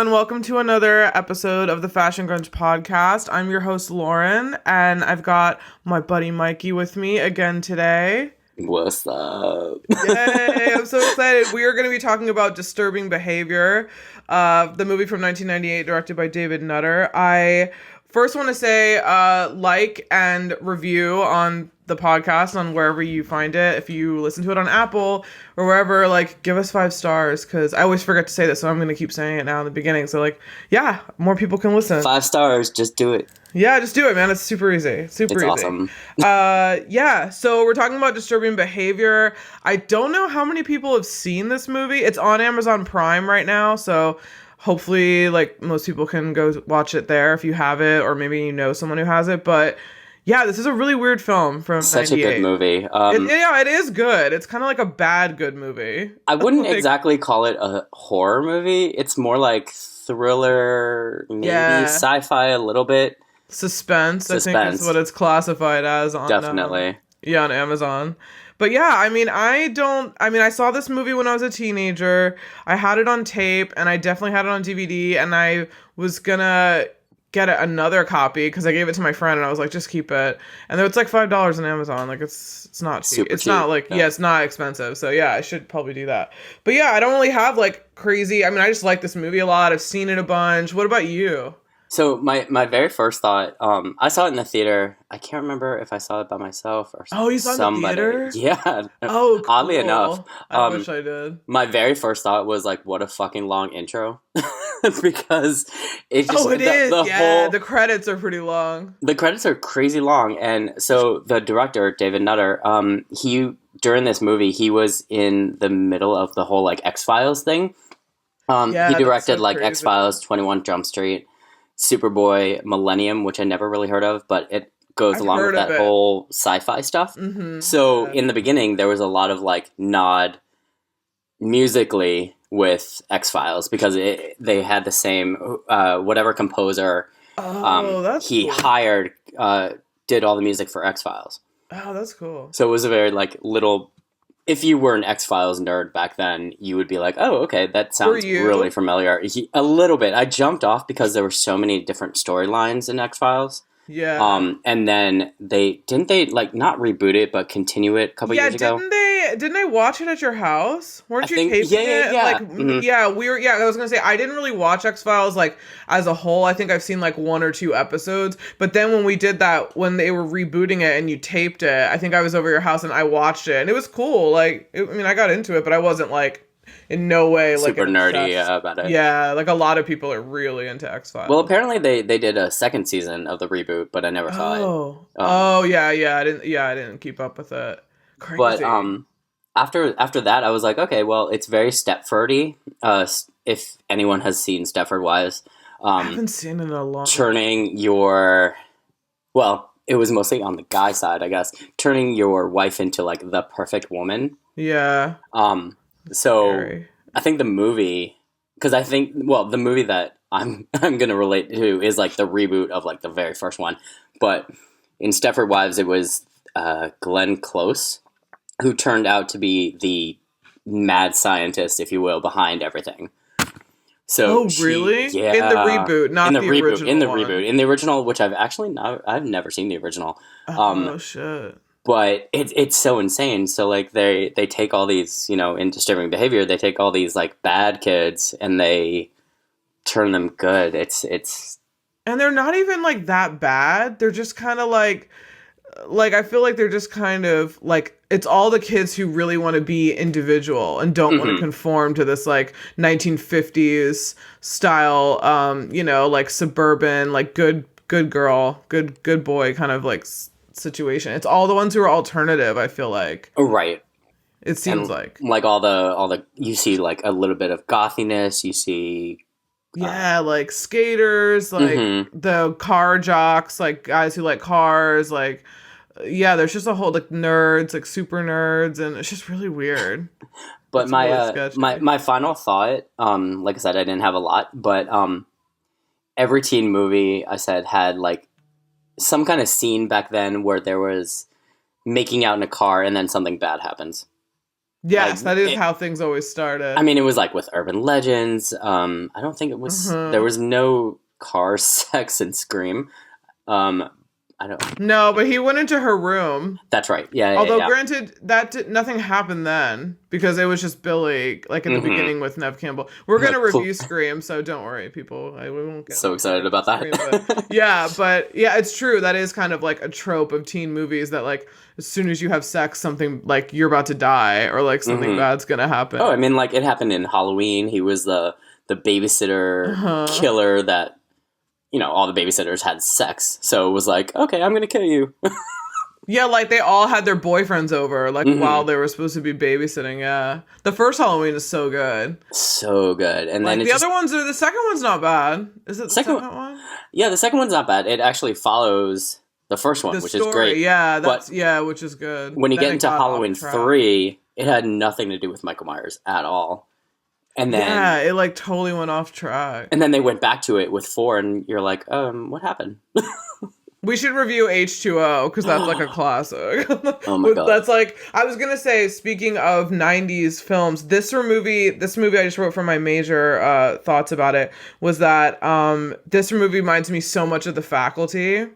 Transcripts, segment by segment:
everyone. Welcome to another episode of the Fashion Grunge podcast. I'm your host, Lauren, and I've got my buddy Mikey with me again today. What's up? Yay! I'm so excited. We are going to be talking about Disturbing Behavior, the movie from 1998 directed by David Nutter. I first want to say like and review on the podcast on wherever you find it. If you listen to it on Apple or wherever, give us 5 stars, because I always forget to say this, so I'm going to keep saying it now in the beginning. So more people can listen. 5 stars, just do it. Yeah, just do it, man. It's super easy. Super easy. Awesome. So we're talking about Disturbing Behavior. I don't know how many people have seen this movie. It's on Amazon Prime right now, so hopefully most people can go watch it there if you have it, or maybe you know someone who has it. But yeah, this is a really weird film from Such 98. a good movie. It is good. It's kind of like a bad good movie. I wouldn't exactly call it a horror movie. It's more like thriller, maybe sci-fi a little bit. Suspense, I think is what it's classified as on Definitely. On Amazon. But yeah, I saw this movie when I was a teenager. I had it on tape, and I definitely had it on DVD, and I was gonna get another copy because I gave it to my friend, and I was like, just keep it. And it's like $5 on Amazon. It's not cheap. Super it's cheap. Not it's not expensive. So yeah, I should probably do that. But yeah, I don't really have crazy. I just like this movie a lot. I've seen it a bunch. What about you? So my very first thought, I saw it in the theater. I can't remember if I saw it by myself or you saw somebody. It in the theater? Yeah. Oh, cool. Oddly enough. I wish I did. My very first thought was what a fucking long intro. Because it's just the credits are pretty long. The credits are crazy long, and so the director, David Nutter, he during this movie, he was in the middle of the whole X-Files thing. He directed X-Files, 21 Jump Street, Superboy, Millennium, which I never really heard of, but it goes along with that whole sci-fi stuff. Mm-hmm. So in the beginning, there was a lot of nod musically with X-Files because they had the same whatever composer he hired did all the music for X-Files. Oh, that's cool. So it was a very little. If you were an X-Files nerd back then, you would be like, oh, okay, that sounds really familiar. A little bit. I jumped off because there were so many different storylines in X-Files. Yeah. And then didn't they not reboot it, but continue it a couple years ago? Didn't they watch it at your house? Weren't you taping it? Yeah. I was gonna say I didn't really watch X-Files as a whole. I think I've seen 1 or 2 episodes. But then when we did that, when they were rebooting it and you taped it, I think I was over your house and I watched it, and it was cool. I got into it, but I wasn't in no way super nerdy about it. Yeah, a lot of people are really into X-Files. Well, apparently they did a second season of the reboot, but I never saw it. I didn't keep up with it. Crazy. But after that, I was like, okay, well, it's very Stepford-y. If anyone has seen Stepford Wives, I haven't seen it in a long. Turning it was mostly on the guy side, I guess. Turning your wife into the perfect woman. Yeah. So Scary. I think the movie, because the movie that I'm gonna relate to is the reboot of the very first one, but in Stepford Wives it was Glenn Close who turned out to be the mad scientist, if you will, behind everything. So really? Yeah, in the reboot, not in the original. In the reboot, in the original, which I've never seen the original. Oh shit. But it's so insane. So they take all these, in Disturbing Behavior, they take all these bad kids and they turn them good. It's and they're not even that bad. They're just kind of I feel they're just kind of it's all the kids who really want to be individual and don't want to conform to this 1950s style, suburban, good girl, good boy kind of situation. It's all the ones who are alternative, I feel like. Right. It seems and all the you see a little bit of gothiness, you see skaters, the car jocks, guys who like cars, there's just a whole nerds, super nerds, and it's just really weird. But my final thought, like I said, I didn't have a lot, but every teen movie I said had some kind of scene back then where there was making out in a car and then something bad happens. Yes, that is how things always started. I mean, it was like with urban legends. I don't think it was. There was no car sex in Scream. I don't. No, but he went into her room. That's right. Yeah. Although, granted, nothing happened then because it was just Billy, like at the beginning with Nev Campbell. We're gonna review Scream, so don't worry, people. We won't get so excited about that. Scream, but yeah, it's true. That is kind of like a trope of teen movies that like as soon as you have sex, something like you're about to die or like something bad's gonna happen. Oh, I mean, like it happened in Halloween. He was the babysitter killer that. You know, all the babysitters had sex. So it was like, okay, I'm going to kill you. Yeah, like they all had their boyfriends over, like while they were supposed to be babysitting. Yeah. The first Halloween is so good. So good. And like then the other ones the second one's not bad. Is it the second one? Yeah, the second one's not bad. It actually follows the first one, which is great. Yeah, which is good. When you get into Halloween 3, it had nothing to do with Michael Myers at all. And then it like totally went off track. And then they went back to it with 4 and you're like, what happened? We should review H2O because that's like a classic. Oh my god. That's like I was gonna say, speaking of 90s films, this movie I just wrote for my major thoughts about it was that this movie reminds me so much of The Faculty.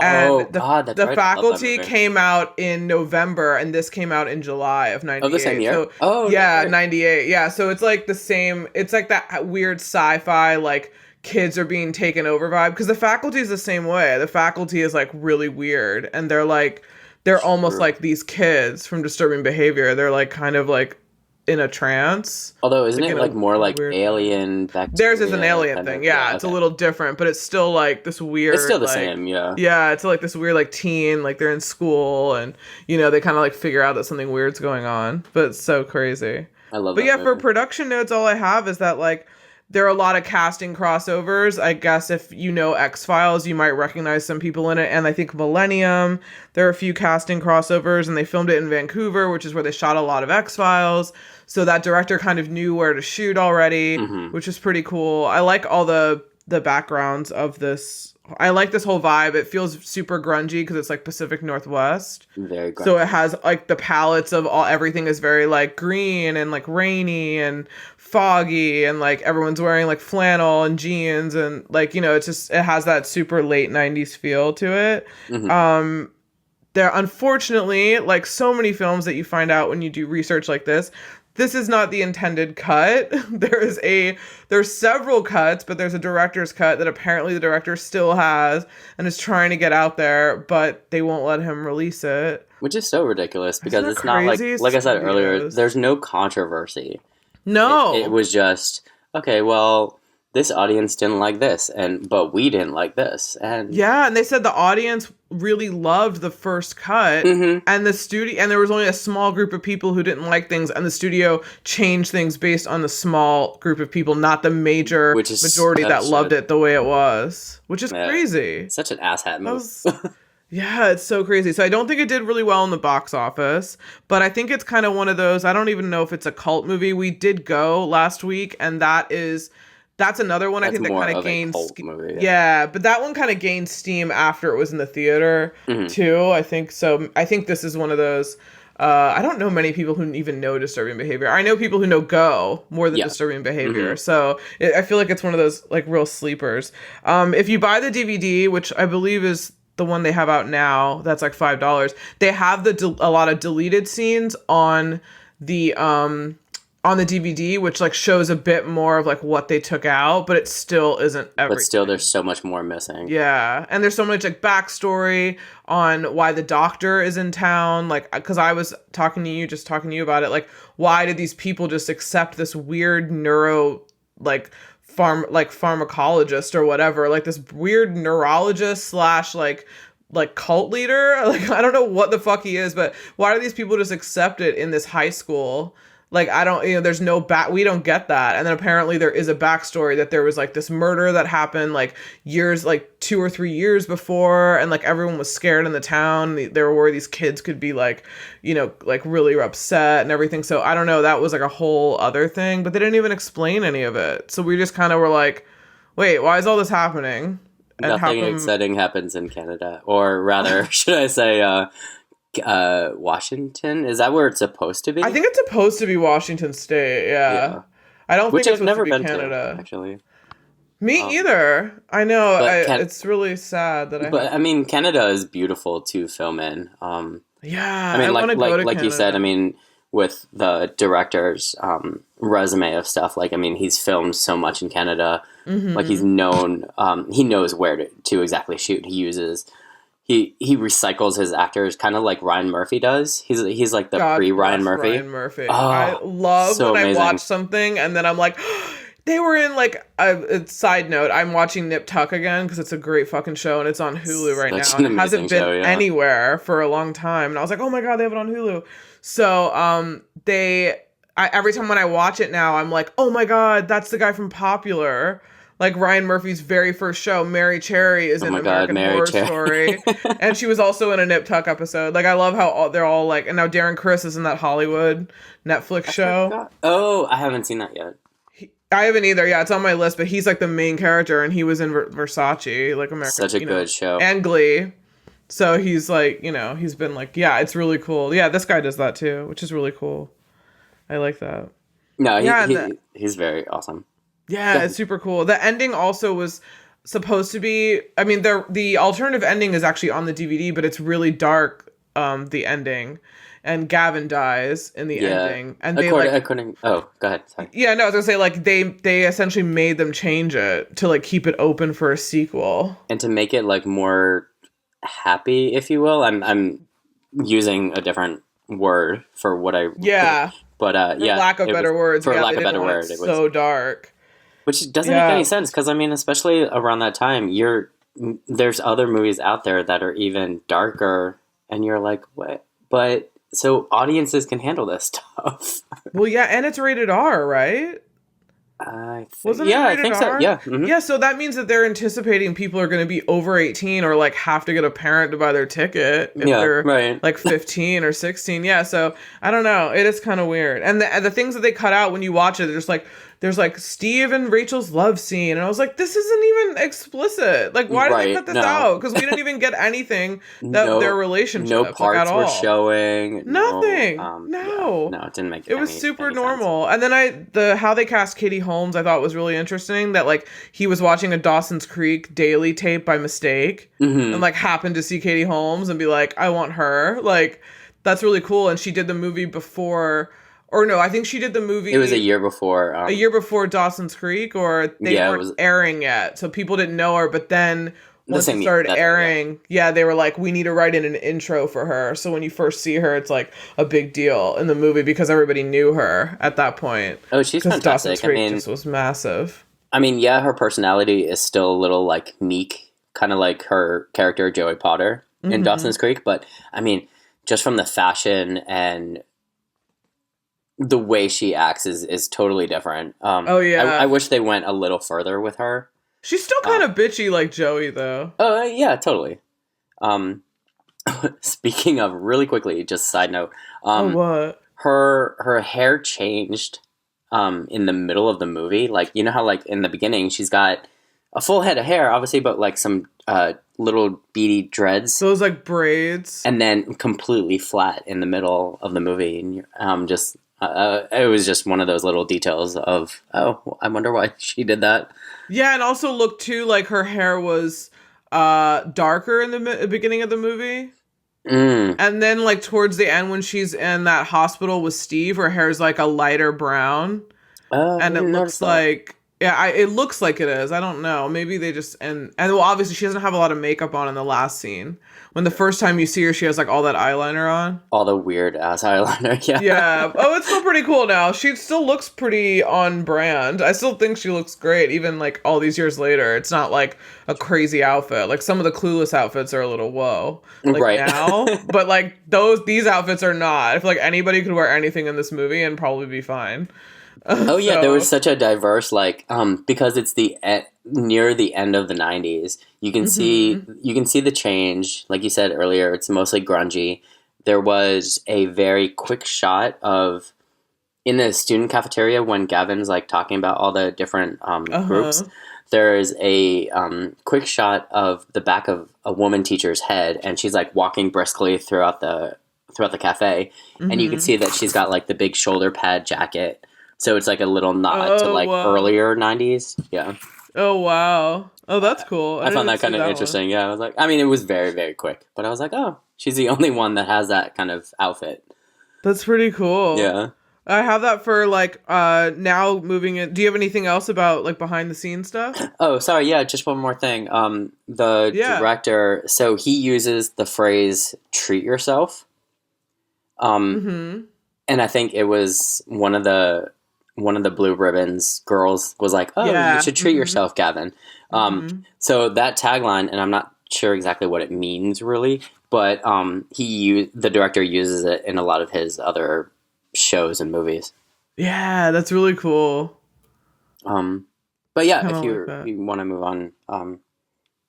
And the Faculty came out in November, and this came out in July of 98. Oh, the same year? So, yeah, 98. Yeah, so it's like the same. It's like that weird sci-fi, like, kids are being taken over vibe. Because The Faculty is the same way. The Faculty is, like, really weird. And they're almost like these kids from Disturbing Behavior. They're, like, kind of, like, in a trance. Although, isn't it like more like alien bacteria? Theirs is an alien thing. Yeah, it's a little different, but it's still like this weird. It's still the like, same, yeah. Yeah, it's like this weird like teen, like they're in school and you know they kind of like figure out that something weird's going on, but it's so crazy. I love. But yeah, for production notes, all I have is that like there are a lot of casting crossovers. I guess if you know X-Files, you might recognize some people in it. And I think Millennium, there are a few casting crossovers, and they filmed it in Vancouver, which is where they shot a lot of X-Files. So that director kind of knew where to shoot already, which is pretty cool. I like all the backgrounds of this. I like this whole vibe. It feels super grungy because it's like Pacific Northwest. Very grungy. So it has like the palettes of everything is very like green and like rainy and foggy and like everyone's wearing like flannel and jeans and like, you know, it has that super late 90s feel to it. There, unfortunately, like so many films that you find out when you do research like this is not the intended cut. There's several cuts, but there's a director's cut that apparently the director still has and is trying to get out there, but they won't let him release it. Which is so ridiculous because it's not like I said earlier, there's no controversy. No. It was just, okay, well, this audience didn't like this, but we didn't like this. And yeah, and they said the audience really loved the first cut, and the studio, and there was only a small group of people who didn't like things, and the studio changed things based on the small group of people, not the majority that loved it the way it was, which is crazy. Such an asshat move. Yeah, it's so crazy. So I don't think it did really well in the box office, but I think it's kind of one of those, I don't even know if it's a cult movie. We did go last week, and that's another one I think that kind of gained movie, yeah, but that one kind of gained steam after it was in the theater too. I think so. I think this is one of those. I don't know many people who even know Disturbing Behavior. I know people who know Go more than Disturbing Behavior. So I feel like it's one of those like real sleepers. If you buy the DVD, which I believe is the one they have out now, that's like $5. They have a lot of deleted scenes on the DVD, which like shows a bit more of like what they took out, but it still isn't everything. But still, there's so much more missing. Yeah, and there's so much like backstory on why the doctor is in town. Like, because I was talking to you about it. Like, why did these people just accept this weird pharmacologist or whatever, like this weird neurologist slash like cult leader? Like, I don't know what the fuck he is, but why do these people just accept it in this high school? Like, I don't, there's no we don't get that. And then apparently there is a backstory that there was like this murder that happened like 2 or 3 years before. And like everyone was scared in the town. They were worried these kids could be like, like really upset and everything. So I don't know. That was like a whole other thing, but they didn't even explain any of it. So we just kind of were like, wait, why is all this happening? And nothing exciting happens in Canada. Or rather, should I say, Washington. Is that where it's supposed to be? I think it's supposed to be Washington State. Yeah. I don't Which think it's I've supposed never to be been Canada. to, actually. Me either. I know. But It's really sad that I but I haven't. mean, Canada is beautiful to film in. Yeah, I I mean, want to go to like you said, I Canada. mean, with the director's resume of stuff, like I mean, he's filmed so much in Canada. Like he's Mm-hmm. known, he knows where to exactly shoot. He recycles his actors, kind of like Ryan Murphy does. He's like the God pre Ryan bless Murphy. Ryan Murphy. I Oh, love so when I watch amazing! something and then I'm like, they were in like a side note. I'm watching Nip Tuck again because it's a great fucking show and it's on Hulu right now Such and an it amazing hasn't been show, yeah. anywhere for a long time. And I was like, oh my god, they have it on Hulu. So every time when I watch it now, I'm like, oh my god, that's the guy from Popular. Like Ryan Murphy's very first show, Mary Cherry, is Oh in my God, American Mary Horror Cherry. Story, and she was also in a Nip Tuck episode. Like I love how they're all like, and now Darren Criss is in that Hollywood Netflix I show. forgot. Oh, I haven't seen that yet. I haven't either. Yeah, it's on my list, but he's like the main character, and he was in Versace, like American, Such a good show. and Glee. So he's like, he's been like, yeah, it's really cool. Yeah, this guy does that too, which is really cool. I like that. No, Yeah, he's very awesome. yeah, it's super cool. The ending also was supposed to be. I mean, the alternative ending is actually on the DVD, but it's really dark. The ending, and Gavin dies in the ending, and they like. According. Oh, go ahead. Sorry. Yeah, no, I was gonna say like they essentially made them change it to like keep it open for a sequel. And to make it like more happy, if you will, I'm using a different word for what I. Yeah. But For lack of better words. For Yeah, lack they of didn't better want word, it it was so dark. which doesn't Yeah. make any sense because I mean, especially around that time, there's other movies out there that are even darker, and you're like, what? But so audiences can handle this stuff. Well, yeah, and it's rated R, right? Wasn't it Yeah, I rated think so. R? Yeah. Mhm. Yeah, so that means that they're anticipating people are going to be over 18 or like have to get a parent to buy their ticket if Yeah, they're right. like 15 or 16. Yeah, so I don't know. It is kind of weird. And the things that they cut out when you watch it, there's like Steve and Rachel's love scene. And I was like, this isn't even explicit. Like, why did they Right, cut this no. out? Because we didn't even get anything that their relationship No like, parts at all. were showing. Nothing. No, no, it didn't make. It was super any normal. And then how they cast Katie Holmes I thought was really interesting, that like he was watching a Dawson's Creek daily tape by mistake and like happened to see Katie Holmes and be like, I want her. Like that's really cool. And she did the movie before, or no, I think she did the movie. It was a year before. A year before Dawson's Creek, or they weren't airing yet, so people didn't know her. But then once it started airing, they were like, we need to write in an intro for her. So when you first see her, it's like a big deal in the movie because everybody knew her at that point. Oh, she's fantastic. Dawson's Creek just was massive. I mean, yeah, her personality is still a little like meek, kind of like her character Joey Potter in Dawson's Creek. But I mean, just from the fashion and the way she acts is totally different. I wish they went a little further with her. She's still kind of bitchy like Joey, though. Oh, yeah, totally. Speaking of, really quickly, just side note. What? Her hair changed in the middle of the movie. Like, you know how, like, in the beginning, she's got a full head of hair, obviously, but, like, some little beady dreads. Those, like, braids. And then completely flat in the middle of the movie. And it was just one of those little details of, oh, I wonder why she did that. Yeah, and also looked too like her hair was darker in the beginning of the movie. And then like towards the end when she's in that hospital with Steve, her hair's like a lighter brown. And it looks like it looks like it is. I don't know. Maybe they just and well obviously she doesn't have a lot of makeup on in the last scene. When the first time you see her, she has like all that eyeliner on. All the weird ass eyeliner, yeah. Yeah. Oh, it's still pretty cool now. She still looks pretty on brand. I still think she looks great, even like all these years later. It's not like a crazy outfit. Like some of the Clueless outfits are a little whoa. Like right now. But like these outfits are not. I feel like anybody could wear anything in this movie and probably be fine. Oh yeah, there was such a diverse because it's near the end of the 90s. You can see the change. Like you said earlier, it's mostly grungy. There was a very quick shot of in the student cafeteria when Gavin's like talking about all the different groups. there's a quick shot of the back of a woman teacher's head, and she's like walking briskly throughout the cafe, and you can see that she's got like the big shoulder pad jacket. So it's like a little nod to like earlier 90s. Yeah. Oh, wow. Oh, that's cool. I found that kind of interesting. Yeah, I was like, I mean, it was very, very quick, but I was like, oh, she's the only one that has that kind of outfit. That's pretty cool. Yeah. I have that for like now moving in. Do you have anything else about like behind the scenes stuff? Oh, sorry. Yeah, just one more thing. The director, so he uses the phrase "treat yourself." And I think it was one of the Blue Ribbons girls was like, "Oh, you should treat yourself, Gavin." So that tagline, and I'm not sure exactly what it means really, but the director uses it in a lot of his other shows and movies. Yeah, that's really cool. But yeah, if you want to move on.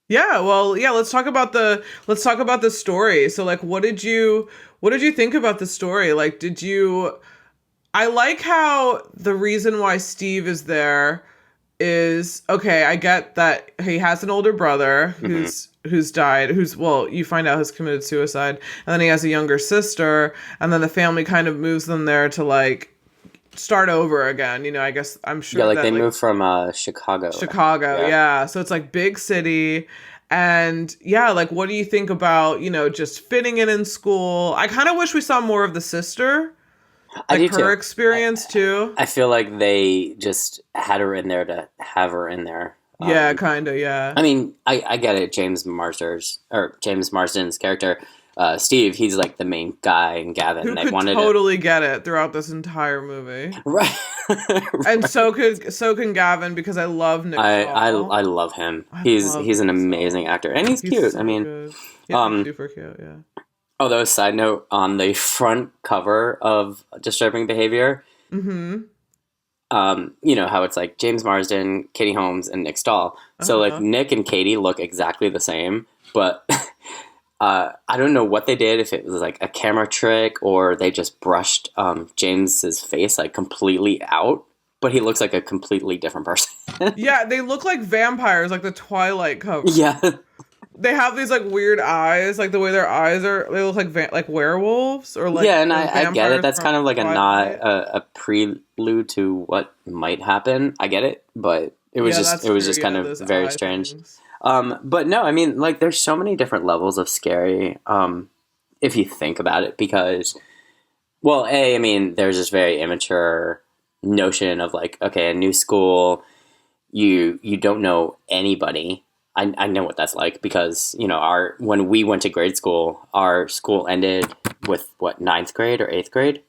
Let's talk about the story. So like, what did you think about the story? Like, I like how the reason why Steve is there is, okay, I get that he has an older brother who's died, you find out has committed suicide, and then he has a younger sister, and then the family kind of moves them there to like start over again. I guess I'm sure. Yeah, like they moved from Chicago. Yeah. So it's like big city. And yeah, like what do you think about, just fitting in school? I kind of wish we saw more of the sister. Like her experience too. I feel like they just had her in there to have her in there. Yeah, kind of, yeah. I mean, I get it. James Marsden's character, Steve, he's like the main guy, and Gavin. Who could totally get it throughout this entire movie, right? And so can Gavin, because I love Nick Stahl. I love him. He's an amazing actor, and he's cute. So I mean, good. Yeah, super cute. Yeah. Although, side note, on the front cover of Disturbing Behavior, how it's like James Marsden, Katie Holmes, and Nick Stahl. So like Nick and Katie look exactly the same, but I don't know what they did, if it was like a camera trick or they just brushed James's face like completely out, but he looks like a completely different person. Yeah, they look like vampires, like the Twilight cover. Yeah. They have these like weird eyes, like the way their eyes are. They look like werewolves or like. Yeah, and I get it. That's kind of like a prelude to what might happen. I get it, but it was just kind of very strange. But no, I mean, like, there's so many different levels of scary. If you think about it, because, well, I mean, there's this very immature notion of like, okay, a new school, you don't know anybody. I know what that's like, because, when we went to grade school, our school ended with what, 9th grade or 8th grade?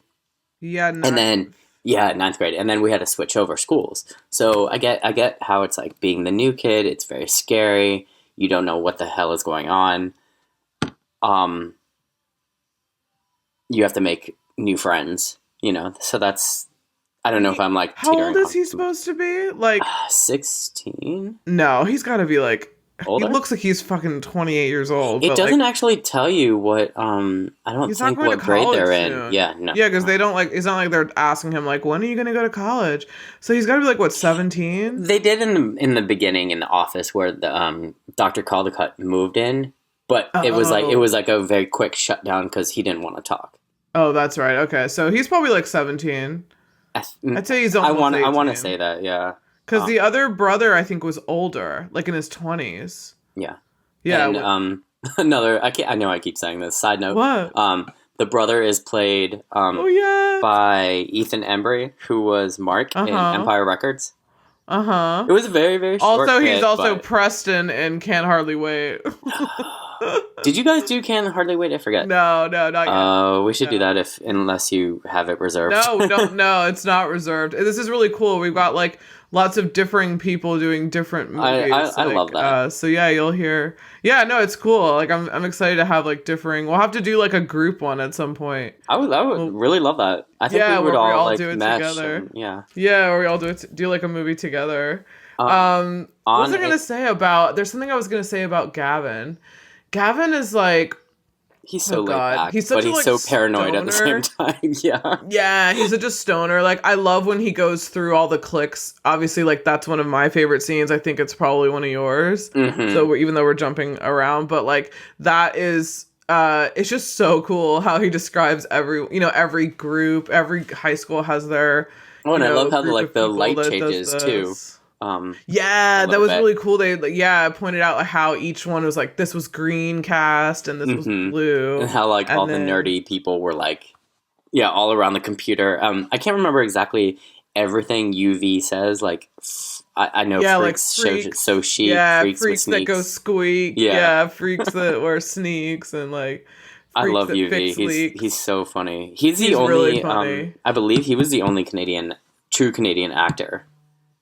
Yeah. And then, 9th grade. And then we had to switch over schools. So I get how it's like being the new kid. It's very scary. You don't know what the hell is going on. You have to make new friends, so that's, I don't know if I'm like, how old is he supposed to be? Like 16? No, he's got to be like older? He looks like he's fucking 28 years old. It doesn't actually tell you what I don't think what grade they're in. Soon. Yeah, no. Yeah, because they don't like. It's not like they're asking him like, when are you going to go to college? So he's got to be like, what, 17? They did in the beginning in the office where the Dr. Caldecott moved in, but it was like a very quick shutdown because he didn't want to talk. Oh, that's right. Okay, so he's probably like 17. I'd say he's almost 18. I want to say that, yeah. Because the other brother, I think, was older, like in his 20s. Yeah. Yeah. And I know I keep saying this. Side note. What? The brother is played by Ethan Embry, who was Mark in Empire Records. Uh-huh. It was very, very short. Also, he's also Preston in Can't Hardly Wait. Did you guys do Can't Hardly Wait? I forget. No, not yet. We should do that unless you have it reserved. No, it's not reserved. This is really cool. We've got like lots of differing people doing different movies. I love that. So yeah, you'll hear. Yeah, no, it's cool. Like I'm excited to have like differing. We'll have to do like a group one at some point. I would really love that. I think we would all like do it mesh together. Yeah, or we all do like a movie together. What was I gonna say about? There's something I was gonna say about Gavin. Gavin is like, He's so laid God. back, He's such but a, he's like, so paranoid at the same stoner. time. Yeah. Yeah, he's such a stoner. Like, I love when he goes through all the cliques. Obviously, like, that's one of my favorite scenes. I think it's probably one of yours. So even though we're jumping around, but like that is it's just so cool how he describes every group, every high school has their Oh, and I love how group like of the people light that changes does too. this. A Yeah, that little was bit. really cool. They pointed out how each one was like, this was green cast and this was blue, And how like and all then, the nerdy people were like, yeah, all around the computer. I can't remember exactly everything UV says. Like, I know yeah, freaks, like shows freaks, so chic, yeah, freaks with freaks that go sneaks. squeak, Yeah. yeah, freaks that wear sneaks, and like I freaks love that UV. fix leaks. He's so funny. He's the He's really only funny. I believe he was the only true Canadian actor.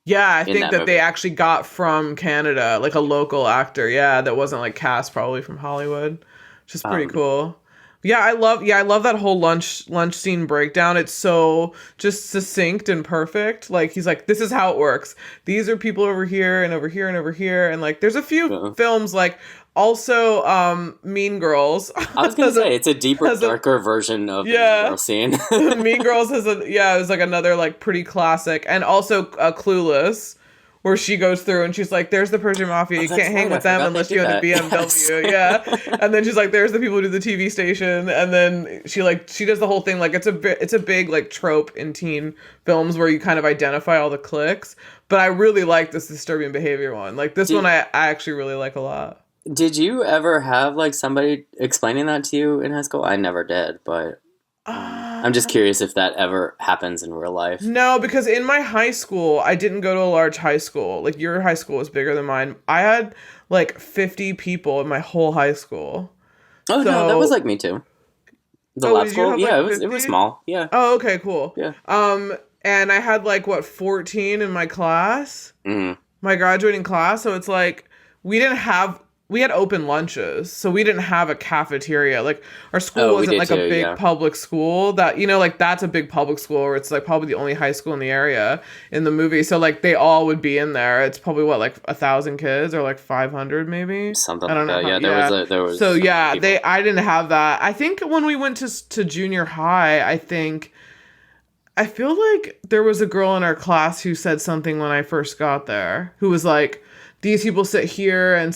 Yeah, I in think that that they movie. actually got from Canada, like a local actor. Yeah, that wasn't like cast probably from Hollywood, which is pretty cool. I love that whole lunch scene breakdown. It's so just succinct and perfect. Like he's like, this is how it works. These are people over here and over here and over here, and like there's a few films like also Mean Girls. I was gonna say it's a deeper, darker version of the Mean Girl scene. Mean Girls has it was like another like pretty classic, and also Clueless, where she goes through and she's like, "There's the Persian Mafia. You can't hang with them unless you own a BMW." Yes. Yeah, and then she's like, "There's the people who do the TV station," and then she does the whole thing. Like it's a big like trope in teen films where you kind of identify all the cliques. But I really like this disturbing behavior one. Like this one, I actually really like a lot. Did you ever have like somebody explaining that to you in high school? I never did, but I'm just curious if that ever happens in real life. No, because in my high school, I didn't go to a large high school. Like your high school was bigger than mine. I had like 50 people in my whole high school. Oh no, that was like me too. The lab school, yeah, it was small. Yeah. Oh, okay, cool. Yeah. And I had like 14 in my class, Mm-hmm. my graduating class. So it's like we had open lunches, so we didn't have a cafeteria. Like our school wasn't like a big public school that, like that's a big public school where it's like probably the only high school in the area in the movie. So like they all would be in there. It's probably like 1,000 kids or like 500 maybe. Something I don't like know. that. There was. So yeah, I didn't have that. I think when we went to junior high, I feel like there was a girl in our class who said something when I first got there who was like, these people sit here, and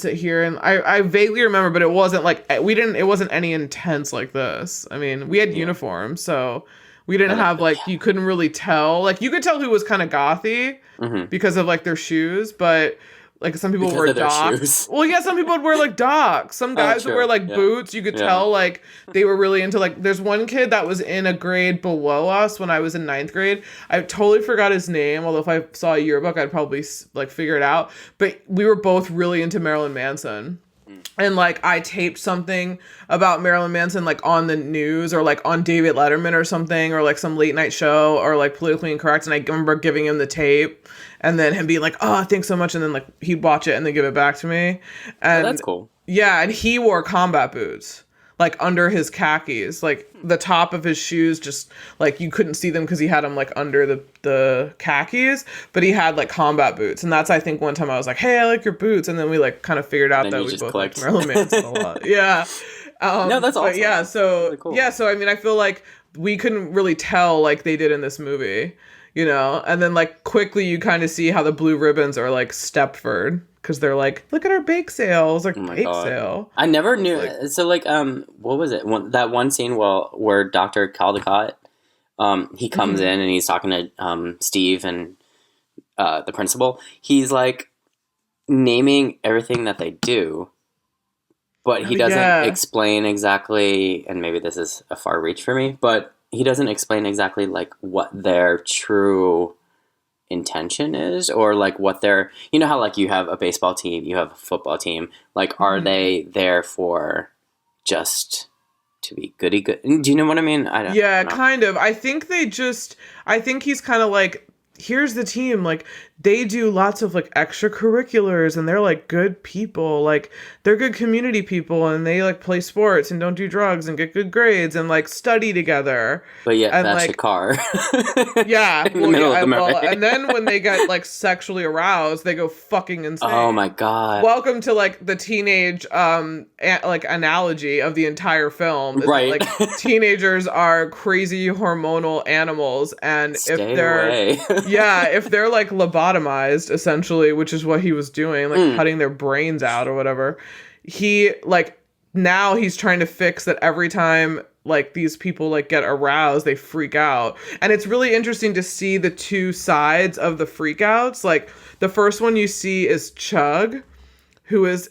I vaguely remember, but it wasn't like it wasn't any intense like this. I mean, we had uniforms, so we didn't have like, you couldn't really tell, like you could tell who was kind of gothy because of like their shoes, but like some people wear Docs. Well, yeah, some people would wear like Docs. Some guys would wear like boots. You could tell like they were really into like. There's one kid that was in a grade below us when I was in 9th grade. I totally forgot his name. Although if I saw a yearbook, I'd probably like figure it out. But we were both really into Marilyn Manson. And like I taped something about Marilyn Manson like on the news or like on David Letterman or something or like some late night show or like Politically Incorrect, and I remember giving him the tape and then him being like, "Oh, thanks so much," and then like he'd watch it and then give it back to me. And that's cool. Yeah, and he wore combat boots like under his khakis, like the top of his shoes just like you couldn't see them because he had them like under the khakis, but he had like combat boots. And that's, I think, one time I was like, "Hey, I like your boots," and then we like kind of figured out that we both liked Marilyn Manson a lot. Yeah. No, that's awesome. But yeah, so really cool. So I mean, I feel like we couldn't really tell like they did in this movie, and then like quickly you kind of see how the blue ribbons are like Stepford. Because they're like, look at our bake sale. It was like, bake sale. I never knew. So, like, what was it? That one scene where Dr. Caldecott, he comes in and he's talking to Steve and the principal. He's, like, naming everything that they do. But he doesn't explain exactly, and maybe this is a far reach for me, but he doesn't explain exactly, like, what their true intention is, or like what they're, how like you have a baseball team, you have a football team, like are they there for just to be goody good? Do you know what I mean? I don't know. Kind of. I think he's kind of like, here's the team, like they do lots of like extracurriculars and they're like good people. Like they're good community people and they like play sports and don't do drugs and get good grades and like study together. But yet and that's like a car. yeah, In the middle of the movie. and then when they get like sexually aroused, they go fucking insane. Oh my god. Welcome to like the teenage like analogy of the entire film. Right. That, like teenagers are crazy hormonal animals, and Stay if they're away. yeah, if they're like lobotomized essentially, which is what he was doing, like cutting their brains out or whatever, he like now he's trying to fix that every time like these people like get aroused, they freak out. And it's really interesting to see the two sides of the freakouts. Like the first one you see is Chug, who is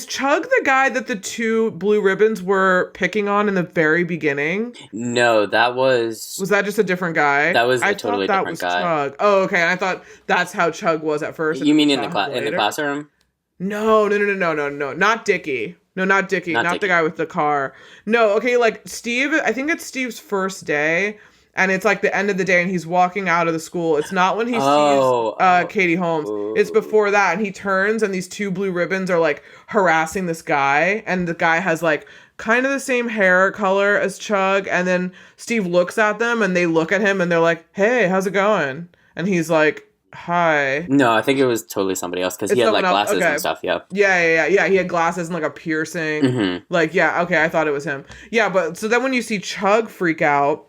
Chug the guy that the two blue ribbons were picking on in the very beginning? No, that was that just a different guy? That was I a totally thought that different was guy. Chug. Oh, okay. And I thought that's how Chug was at first. You mean in the classroom? No, not Dickie. No, not Dickie. Not Dickie. The guy with the car. No, okay, like Steve, I think it's Steve's first day, and it's like the end of the day, and he's walking out of the school. It's not when he sees Katie Holmes. It's before that, and he turns, and these two blue ribbons are like harassing this guy, and the guy has like kind of the same hair color as Chug, and then Steve looks at them, and they look at him, and they're like, hey, how's it going? And he's like, hi. No, I think it was totally somebody else because he had like glasses and stuff. Yeah. Yeah. He had glasses and like a piercing. Mm-hmm. Like, yeah, okay, I thought it was him. Yeah, but so then when you see Chug freak out,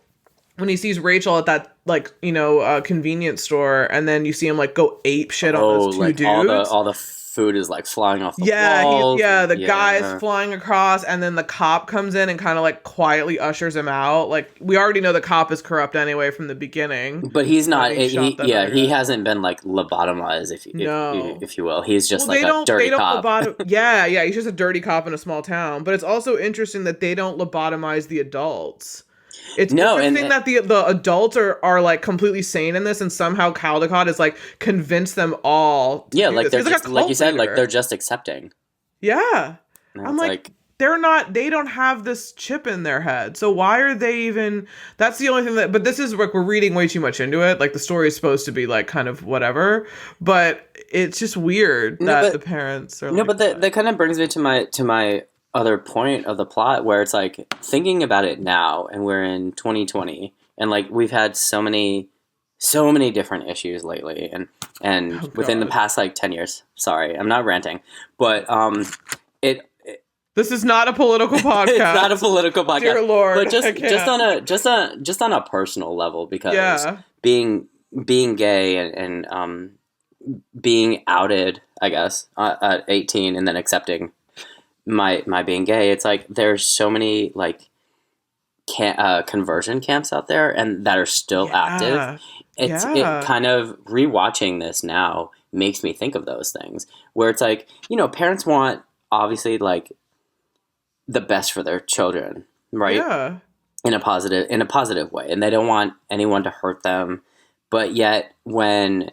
when he sees Rachel at that like convenience store, and then you see him like go ape shit on those two like dudes. all the food is like flying off the walls. The guy is flying across, and then the cop comes in and kind of like quietly ushers him out. Like we already know the cop is corrupt anyway from the beginning. But he's not. He hasn't been like lobotomized, if you will. He's just like a dirty cop. Yeah, he's just a dirty cop in a small town. But it's also interesting that they don't lobotomize the adults. It's interesting that the adults are like completely sane in this, and somehow Caldecott is like convinced them all. Like they're just like you said, like they're just accepting. Yeah, I'm like they're not. They don't have this chip in their head, so why are they even? That's the only thing that. But this is like we're reading way too much into it. Like the story is supposed to be like kind of whatever, but it's just weird that the parents are. No, but that kind of brings me to my other point of the plot, where it's like thinking about it now, and we're in 2020, and like we've had so many different issues lately, and within the past like 10 years. Sorry, I'm not ranting, but this is not a political podcast. It's not a political podcast, dear Lord. But just on a personal level, because being gay and being outed, I guess, at 18, and then accepting my being gay, it's like there's so many like conversion camps out there, and that are still active. It kind of rewatching this now makes me think of those things, where it's like, parents want obviously like the best for their children, right? Yeah. In a positive way, and they don't want anyone to hurt them, but yet when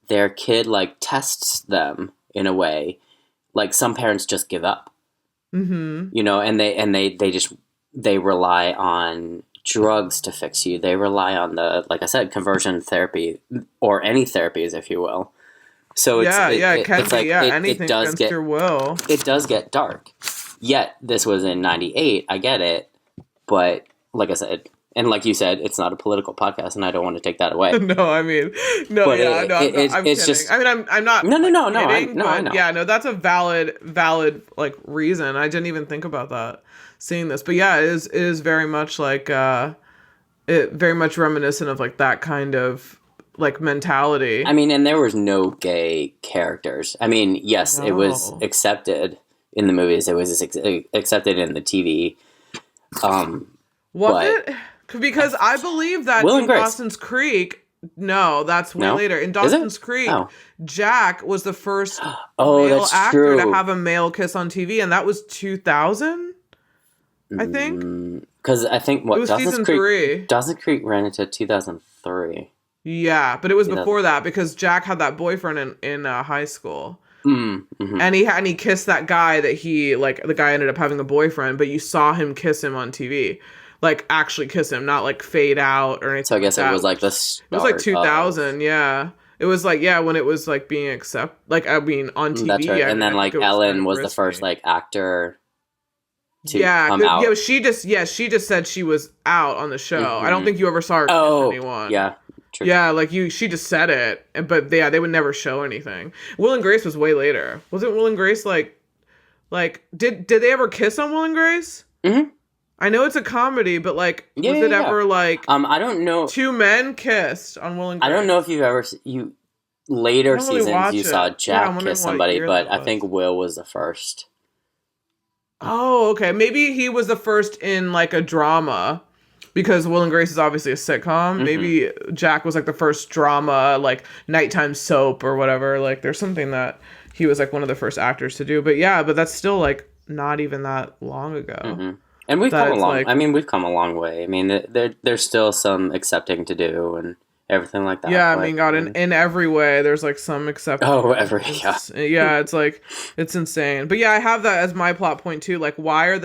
their kid like tests them in a way, like some parents just give up. Mm-hmm. And they rely on drugs to fix you. They rely on like I said, conversion therapy, or any therapies, if you will. So it does get your will. It does get dark. Yet this was in '98. I get it, but like I said, and like you said, it's not a political podcast, and I don't want to take that away. I'm kidding. Just, I mean, I'm not. No. I know. Yeah, no, that's a valid like reason. I didn't even think about that seeing this, but yeah, it is very much like it very much reminiscent of like that kind of like mentality. I mean, and there was no gay characters. I mean, yes, it was accepted in the movies. It was accepted in the TV. Was it? Because I believe that in Dawson's Creek, no, that's way later. In Dawson's Creek, Jack was the first male actor to have a male kiss on TV, and that was 2000, I think. Because I think it was season 3. Dawson's Creek ran into 2003. Yeah, but it was before that, because Jack had that boyfriend in high school. Mm-hmm. And he kissed that guy that the guy ended up having a boyfriend, but you saw him kiss him on TV. Like, actually kiss him, not, like, fade out or anything. So I guess it was, like, the start. It was, like, 2000, yeah. It was like, yeah, when it was like being on TV. That's right. Yeah, And then I like think it Ellen kind of was the risky. first like actor to Yeah, come out. yeah, she just said she was out on the show. I don't think you ever saw her kiss anyone. Yeah. True. Yeah, like she just said it, but yeah, they would never show anything. Will and Grace was way later. Wasn't Will and Grace like did they ever kiss on Will and Grace? Mm-hmm. I know it's a comedy, but like was it ever like I don't know. Two men kissed on Will and Grace? I don't know if you've ever later seasons you saw Jack kiss somebody, but I think Will was the first. Oh, okay. Maybe he was the first in like a drama because Will and Grace is obviously a sitcom. Mm-hmm. Maybe Jack was like the first drama, like nighttime soap or whatever. Like there's something that he was like one of the first actors to do. But yeah, but that's still like not even that long ago. Mm-hmm. And we've come along. I mean, we've come a long way. I mean, there's still some accepting to do and everything like that. Yeah, I mean, God, in every way, there's like some acceptance. Oh, yeah, it's like, it's insane. But yeah, I have that as my plot point too. Like, why are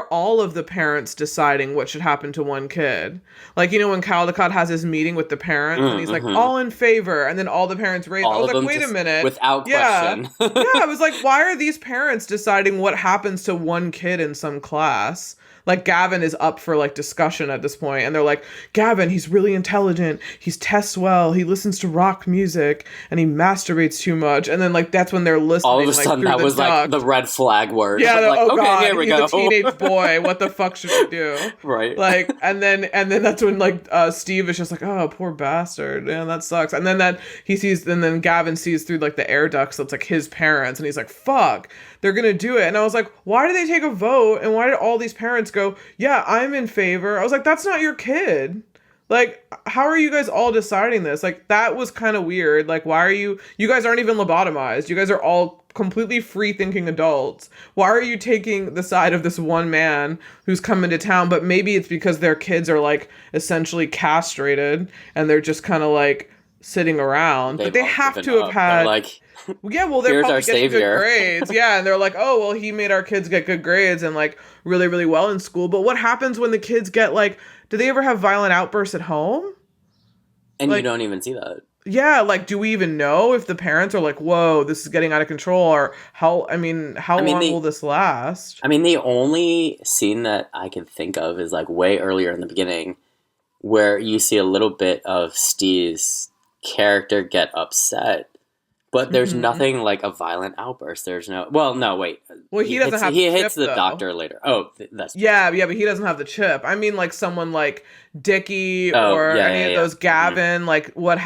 all of the parents deciding what should happen to one kid? Like, you know, when Caldecott has his meeting with the parents and he's like, all in favor, and then all the parents raise. I was like, wait a minute. Without question. Yeah, I was like, why are these parents deciding what happens to one kid in some class? Like, Gavin is up for, like, discussion at this point, and they're like, Gavin, he's really intelligent, he's tests well, he listens to rock music, and he masturbates too much, and then, like, that's when they're listening, all of a sudden, that was, like, the red flag word. Yeah, like, oh, okay, God, here we he's go. a teenage boy, what the fuck should we do? Right. Like, and then that's when, like, Steve is just like, oh, poor bastard, man, that sucks, and then then Gavin sees through, like, the air ducts, that's, like, his parents, and he's like, fuck, they're gonna do it, and I was like, why did they take a vote, and why did all these parents go, yeah, I'm in favor? I was like, that's not your kid. Like, how are you guys all deciding this? Like, that was kind of weird. Like, why are you guys aren't even lobotomized. You guys are all completely free-thinking adults. Why are you taking the side of this one man who's coming to town? But maybe it's because their kids are, like, essentially castrated, and they're just kind of, like, sitting around. But they have to have had... They're like... Yeah, well, they're probably getting savior. Good grades. Yeah, and they're like, oh, well, he made our kids get good grades and, like, really, really well in school. But what happens when the kids get, like, do they ever have violent outbursts at home? And like, you don't even see that. Yeah, like, do we even know if the parents are like, whoa, this is getting out of control? Or how long will this last? I mean, the only scene that I can think of is, like, way earlier in the beginning where you see a little bit of Steve's character get upset. But there's nothing like a violent outburst. There's no... Well, no, wait. Well, he doesn't have the chip, He hits the doctor later. Oh, that's... Yeah, but he doesn't have the chip. I mean, like, someone like Dickie or any of those Gavin, like, what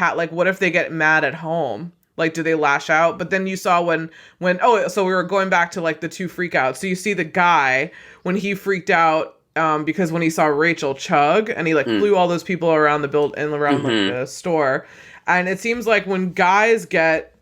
if they get mad at home? Like, do they lash out? But then you saw so we were going back to, like, the two freakouts. So you see the guy, when he freaked out, because when he saw Rachel chug, and he, like, flew all those people around the like, the store. And it seems like when guys get...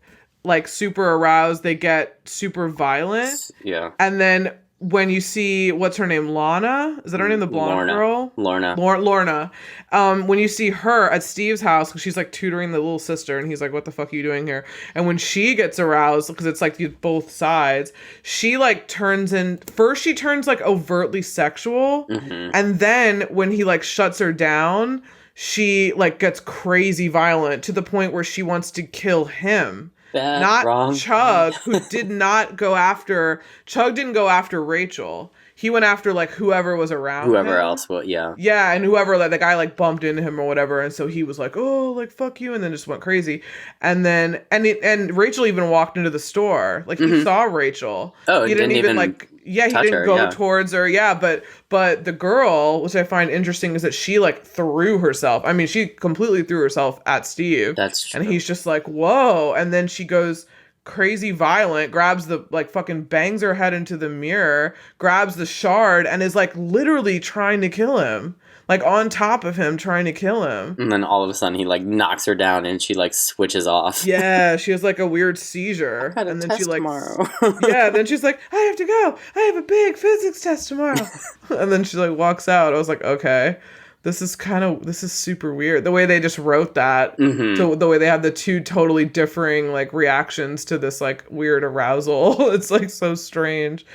like super aroused, they get super violent. Yeah. And then when you see, what's her name, Lana? Is that her name, the blonde girl? Lorna. When you see her at Steve's house, because she's like tutoring the little sister, and he's like, what the fuck are you doing here? And when she gets aroused, because it's like both sides, she like turns like overtly sexual. And then when he like shuts her down, she like gets crazy violent to the point where she wants to kill him. Chug, who did not go after... Chug didn't go after Rachel. He went after, like, whoever was around Whoever him. else, well, yeah. Yeah, and whoever, like, the guy, like, bumped into him or whatever, and so he was like, oh, like, fuck you, and then just went crazy. And then... And Rachel even walked into the store. Like, he saw Rachel. Oh, he didn't even like... Yeah, he didn't go towards her. Yeah, but the girl, which I find interesting, is that she, like, threw herself. I mean, she completely threw herself at Steve. That's true. And he's just like, whoa. And then she goes crazy violent, grabs the, like, fucking bangs her head into the mirror, grabs the shard, and is, like, literally trying to kill him. Like, on top of him, trying to kill him. And then all of a sudden, he, like, knocks her down, and she, like, switches off. Yeah, she has, like, a weird seizure. And then she, like... tomorrow. Yeah, then she's like, I have to go. I have a big physics test tomorrow. And then she, like, walks out. I was like, okay. This is super weird. The way they just wrote that. The way they have the two totally differing, like, reactions to this, like, weird arousal. It's, like, so strange.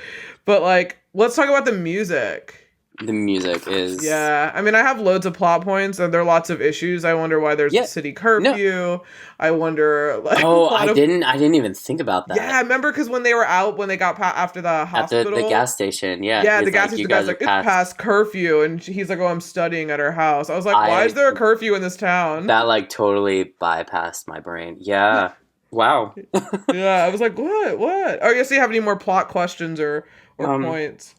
But, like, let's talk about the music. the music is... Yeah, I mean, I have loads of plot points, and there are lots of issues. I wonder why there's a city curfew. No. I wonder, like... I didn't even think about that. Yeah, I remember, because when they were out, when they got after the hospital... At the gas station, yeah. Yeah, the gas station, the guy's like, it's past curfew, and he's like, oh, I'm studying at her house. I was like, why is there a curfew in this town? That, like, totally bypassed my brain. Yeah. Wow. Yeah, I was like, what? Oh, yes, do you have any more plot questions or points?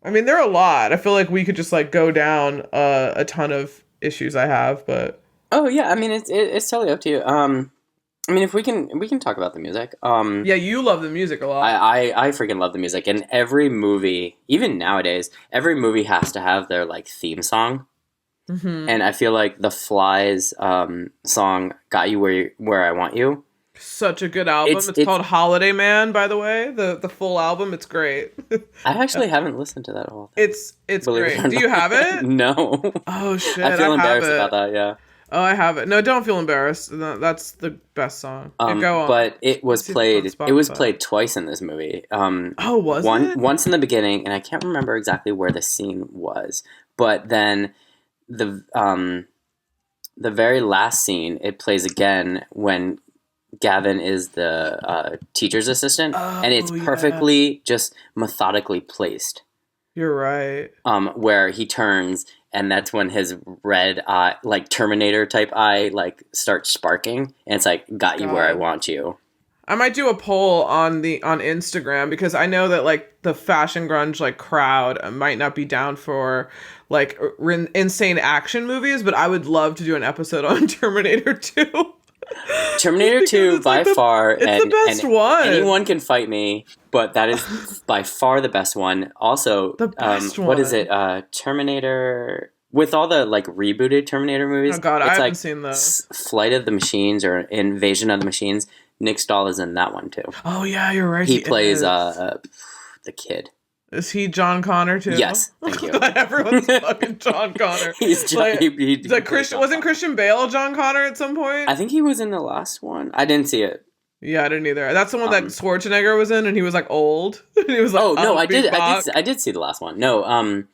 I mean, there are a lot. I feel like we could just like go down a ton of issues I have, but oh yeah, I mean it's totally up to you. I mean, if we can talk about the music. Yeah, you love the music a lot. I freaking love the music, and every movie, even nowadays, every movie has to have their like theme song. Mm-hmm. And I feel like the Fly's song "Got You Where I Want You." Such a good album. It's called Holiday Man, by the way. The full album. It's great. I actually haven't listened to that whole thing. It's great. Do you have it? No. Oh shit! I feel embarrassed about that. Yeah. Oh, I have it. No, don't feel embarrassed. That's the best song. Go on. But it was played. It was played twice in this movie. Was it? Once in the beginning, and I can't remember exactly where the scene was. But then the very last scene, it plays again when Gavin is the teacher's assistant, and it's perfectly just methodically placed. You're right. Where he turns, and that's when his red eye, like Terminator type eye, like starts sparking, and it's like, got you where I want you. I might do a poll on Instagram, because I know that like the fashion grunge like crowd might not be down for like insane action movies, but I would love to do an episode on Terminator 2. Terminator 2 by far, it's the best one. Anyone can fight me, but that is by far the best one. Also, the best one. What is it? Terminator, with all the like rebooted Terminator movies. Oh god, I haven't seen those. Flight of the Machines or Invasion of the Machines. Nick Stahl is in that one too. Oh yeah, you're right. He plays the kid. Is he John Connor too? Yes, thank you. Everyone's fucking John Connor. He's John. Wasn't Christian Bale John Connor at some point? I think he was in the last one. I didn't see it. Yeah, I didn't either. That's the one that Schwarzenegger was in, and he was like old. And he was like, oh no, I did see the last one. No,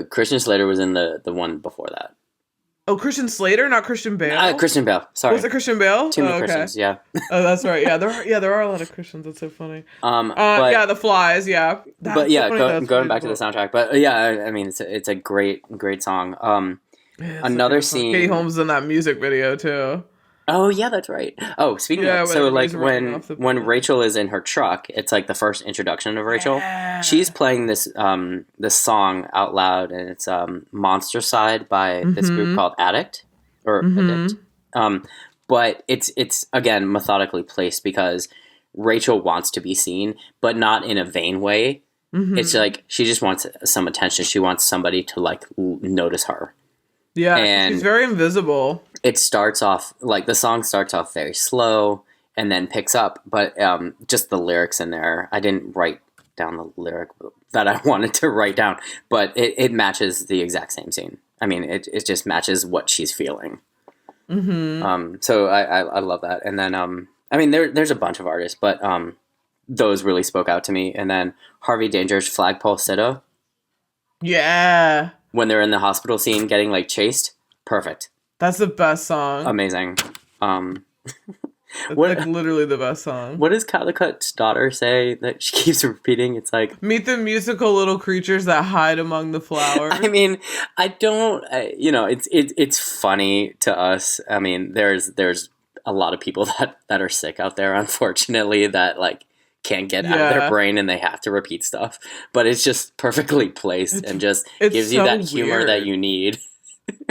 Christian Slater was in the one before that. Oh, Christian Slater, not Christian Bale. Christian Bale. Sorry, was it Christian Bale? Too many Christians. Yeah. Oh, that's right. Yeah, there are a lot of Christians. That's so funny. But, yeah, the Flies. Yeah. But yeah, going back to the soundtrack. But yeah, I mean, it's a great scene. Another scene. Katie Holmes is in that music video too. Oh yeah, that's right. Oh, speaking of, so like when Rachel is in her truck, it's like the first introduction of Rachel. Yeah. She's playing this song out loud, and it's Monster Side by this group called Addict or Addict. But it's again methodically placed because Rachel wants to be seen, but not in a vain way. It's like she just wants some attention. She wants somebody to like notice her. Yeah, and she's very invisible. It starts off, like, the song starts off very slow and then picks up, but just the lyrics in there, I didn't write down the lyric that I wanted to write down, but it matches the exact same scene. I mean, it just matches what she's feeling. So I love that. And then, I mean, there's a bunch of artists, but those really spoke out to me. And then Harvey Danger's Flagpole Sitta. Yeah. When they're in the hospital scene getting, like, chased. Perfect. That's the best song. Amazing. It's like literally the best song. What does Callicut's daughter say that she keeps repeating? It's like, meet the musical little creatures that hide among the flowers. I mean, I don't, it's funny to us. I mean, there's a lot of people that are sick out there, unfortunately, that like can't get out of their brain and they have to repeat stuff. But it's just perfectly placed and just gives you that humor weird. That you need.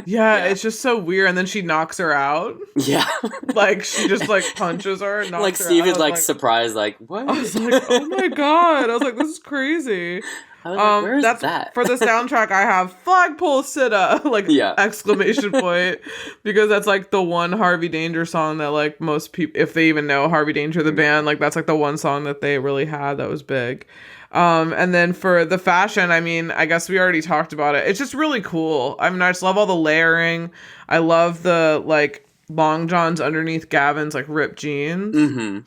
Yeah, it's just so weird. And then she knocks her out. Yeah. Like, she just, like, punches her and knocks like, her Steve out. is, like, surprised, like, what? I was like, oh my god. I was like, this is crazy. I was like, where is that? For the soundtrack, I have Flagpole Sitta, like, exclamation point. Because that's, like, the one Harvey Danger song that, like, most people, if they even know Harvey Danger, the band, like, that's, like, the one song that they really had that was big. And then for the fashion, I mean, I guess we already talked about it. It's just really cool. I mean, I just love all the layering. I love the, like, long johns underneath Gavin's, like, ripped jeans.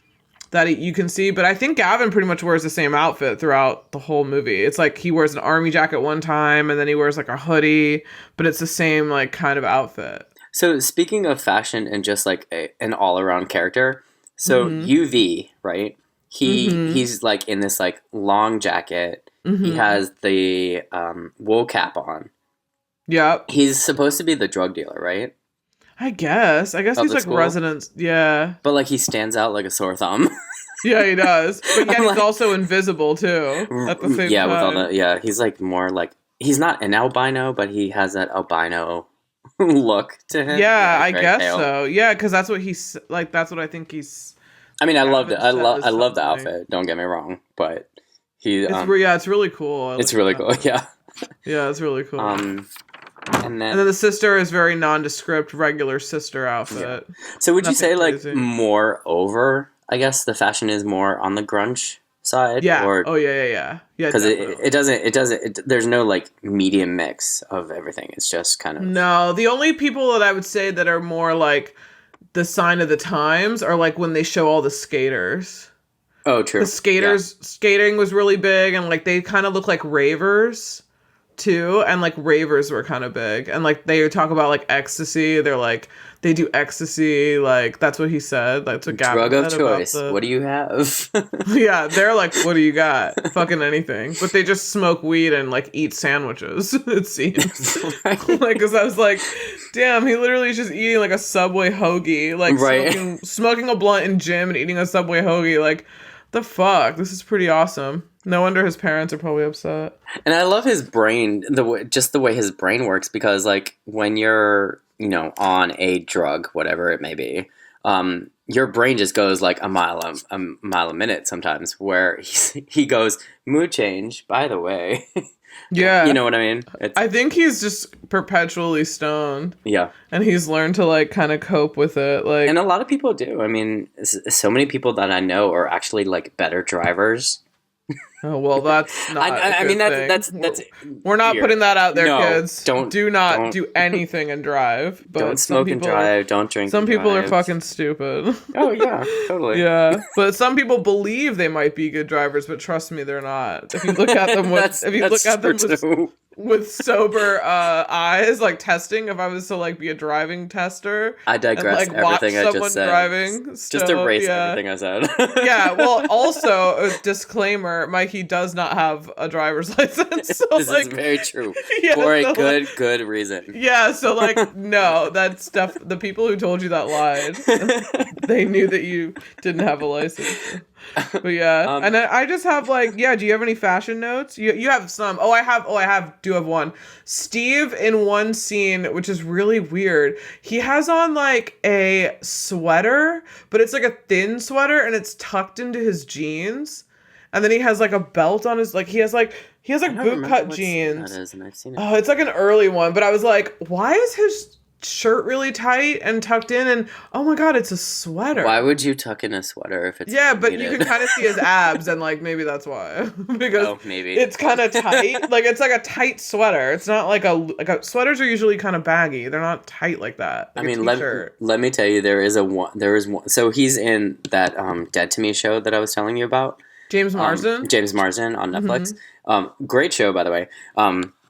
that you can see. But I think Gavin pretty much wears the same outfit throughout the whole movie. It's like he wears an army jacket one time and then he wears like a hoodie, but it's the same like kind of outfit. So speaking of fashion and just like an all-around character, so UV, right? He's like in this like long jacket. He has the wool cap on. Yep. He's supposed to be the drug dealer, right? I guess he's like resident. Yeah. But like he stands out like a sore thumb. Yeah, he does. But yet he's also invisible too at the same time. Yeah, with all the he's like more like he's not an albino, but he has that albino look to him. Yeah, I guess pale. So. Yeah, because that's what he's like. That's what I think he's. I mean, I loved it. I love the outfit. Don't get me wrong, but he. It's really cool. It's really cool. Yeah. Yeah, it's really cool. And then the sister is very nondescript, regular sister outfit. Yeah. So would you say crazy. Like more over? I guess the fashion is more on the grunge side. Yeah. Or, yeah. Because it doesn't. There's no like medium mix of everything. It's just kind of. No, the only people that I would say that are more like the sign of the times are like when they show all the skaters. Oh, true. The skaters skating was really big, and like they kind of look like ravers too, and like ravers were kind of big, and like they talk about like ecstasy. They're like they do ecstasy, like that's what he said. That's what Gavin drug of said choice. About what do you have? Yeah, they're like, what do you got? Fucking anything. But they just smoke weed and like eat sandwiches. It seems like because I was like, damn, he literally is just eating like a Subway hoagie, like smoking a blunt in gym and eating a Subway hoagie, like. The fuck? This is pretty awesome. No wonder his parents are probably upset. And I love his brain, the way his brain works, because like when you're, on a drug, whatever it may be, your brain just goes like a mile a minute sometimes. Where he goes, mood change. By the way, yeah, you know what I mean. I think he's just perpetually stoned. Yeah, and he's learned to like kind of cope with it. Like, and a lot of people do. I mean, so many people that I know are actually like better drivers. Oh well, that's not. I mean, that's we're not putting that out there, no, kids. Don't do anything and drive. But don't smoke and drive. Don't drink. Some people are fucking stupid. Oh yeah, totally. Yeah, but some people believe they might be good drivers, but trust me, they're not. If you look at them with sober eyes, like testing. If I was to like be a driving tester, I digress. And, like, everything I just said. Driving, just erase everything I said. Yeah. Well, also a disclaimer: Mikey does not have a driver's license. So, this is very true for a good reason. Yeah. So like, no, that stuff. The people who told you that lied. They knew that you didn't have a license. But yeah, and I just have like, yeah. Do you have any fashion notes? You have some. I do have one. Steve in one scene, which is really weird. He has on like a sweater, but it's like a thin sweater, and it's tucked into his jeans. And then he has like a belt on his he has bootcut jeans. That is, and I've seen it. Oh, it's like an early one, but I was like, why is his shirt really tight and tucked in, and oh my god, it's a sweater. Why would you tuck in a sweater if it's but you can kind of see his abs, and like maybe that's why. Because maybe it's kind of tight. Like it's like a tight sweater. It's not like a sweaters are usually kind of baggy. They're not tight like that. Like I mean, let me tell you, there is one. So he's in that Dead to Me show that I was telling you about. James Marsden. James Marsden on Netflix. Great show, by the way.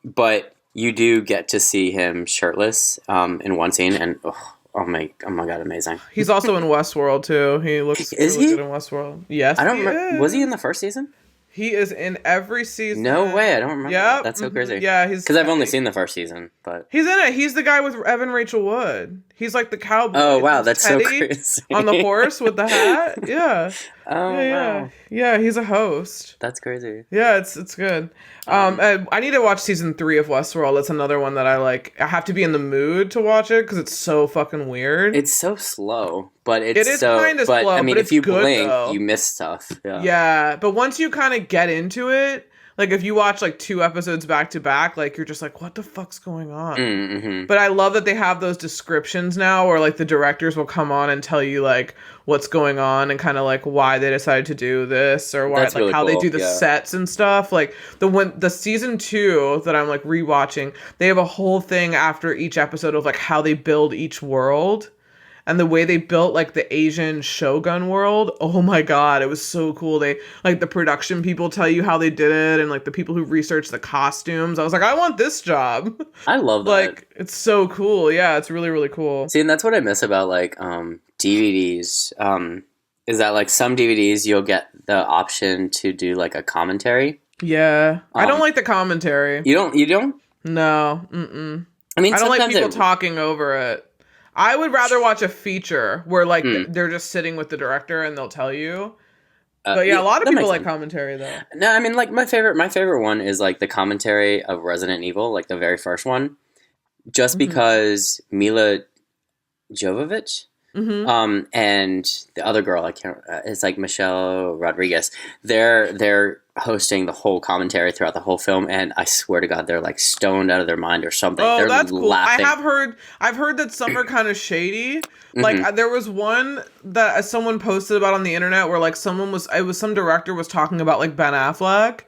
But you do get to see him shirtless in one scene, and oh my god, amazing! He's also in Westworld too. He looks really good in Westworld. Yes, I don't remember. Was he in the first season? He is in every season. No way, I don't remember. Yeah, that's so crazy. Yeah, he's because I've only seen the first season, but he's in it. He's the guy with Evan Rachel Wood. He's like the cowboy. Oh wow, that's so crazy. On the horse with the hat. Yeah. Oh wow. Yeah, he's a host. That's crazy. Yeah, it's good. I need to watch season 3 of Westworld. That's another one that I like. I have to be in the mood to watch it because it's so fucking weird. It's so slow, but it is kind of slow. I mean, but if you good, blink, though. you miss stuff. Yeah, but once you kind of get into it, like if you watch like 2 episodes back to back, like you're just like, what the fuck's going on? Mm-hmm. But I love that they have those descriptions now, where like the directors will come on and tell you like what's going on and kind of like why they decided to do this or why That's like really how cool. they do the sets and stuff. Like the season 2 that I'm like rewatching, they have a whole thing after each episode of like how they build each world. and the way they built like the Asian Shogun world. Oh my God, it was so cool. They like the production people tell you how they did it, and like the people who researched the costumes. I was like, I want this job. I love that. Like, it's so cool. Yeah, it's really, really cool. See, and that's what I miss about like DVDs. Is that like some DVDs you'll get the option to do like a commentary. Yeah. I don't like the commentary. You don't? No. Mm-mm. I mean, I don't like people talking over it. I would rather watch a feature where like they're just sitting with the director and they'll tell you. But yeah, a lot of people like commentary though. No, I mean like my favorite one is like the commentary of Resident Evil, like the very first one. Just because Mila Jovovich and the other girl, I can't. It's like Michelle Rodriguez. They're hosting the whole commentary throughout the whole film, and I swear to God, they're like stoned out of their mind or something. Oh, they're that's cool. laughing. I've heard that some are kind of shady. Like there was one that someone posted about on the internet where like some director was talking about like Ben Affleck.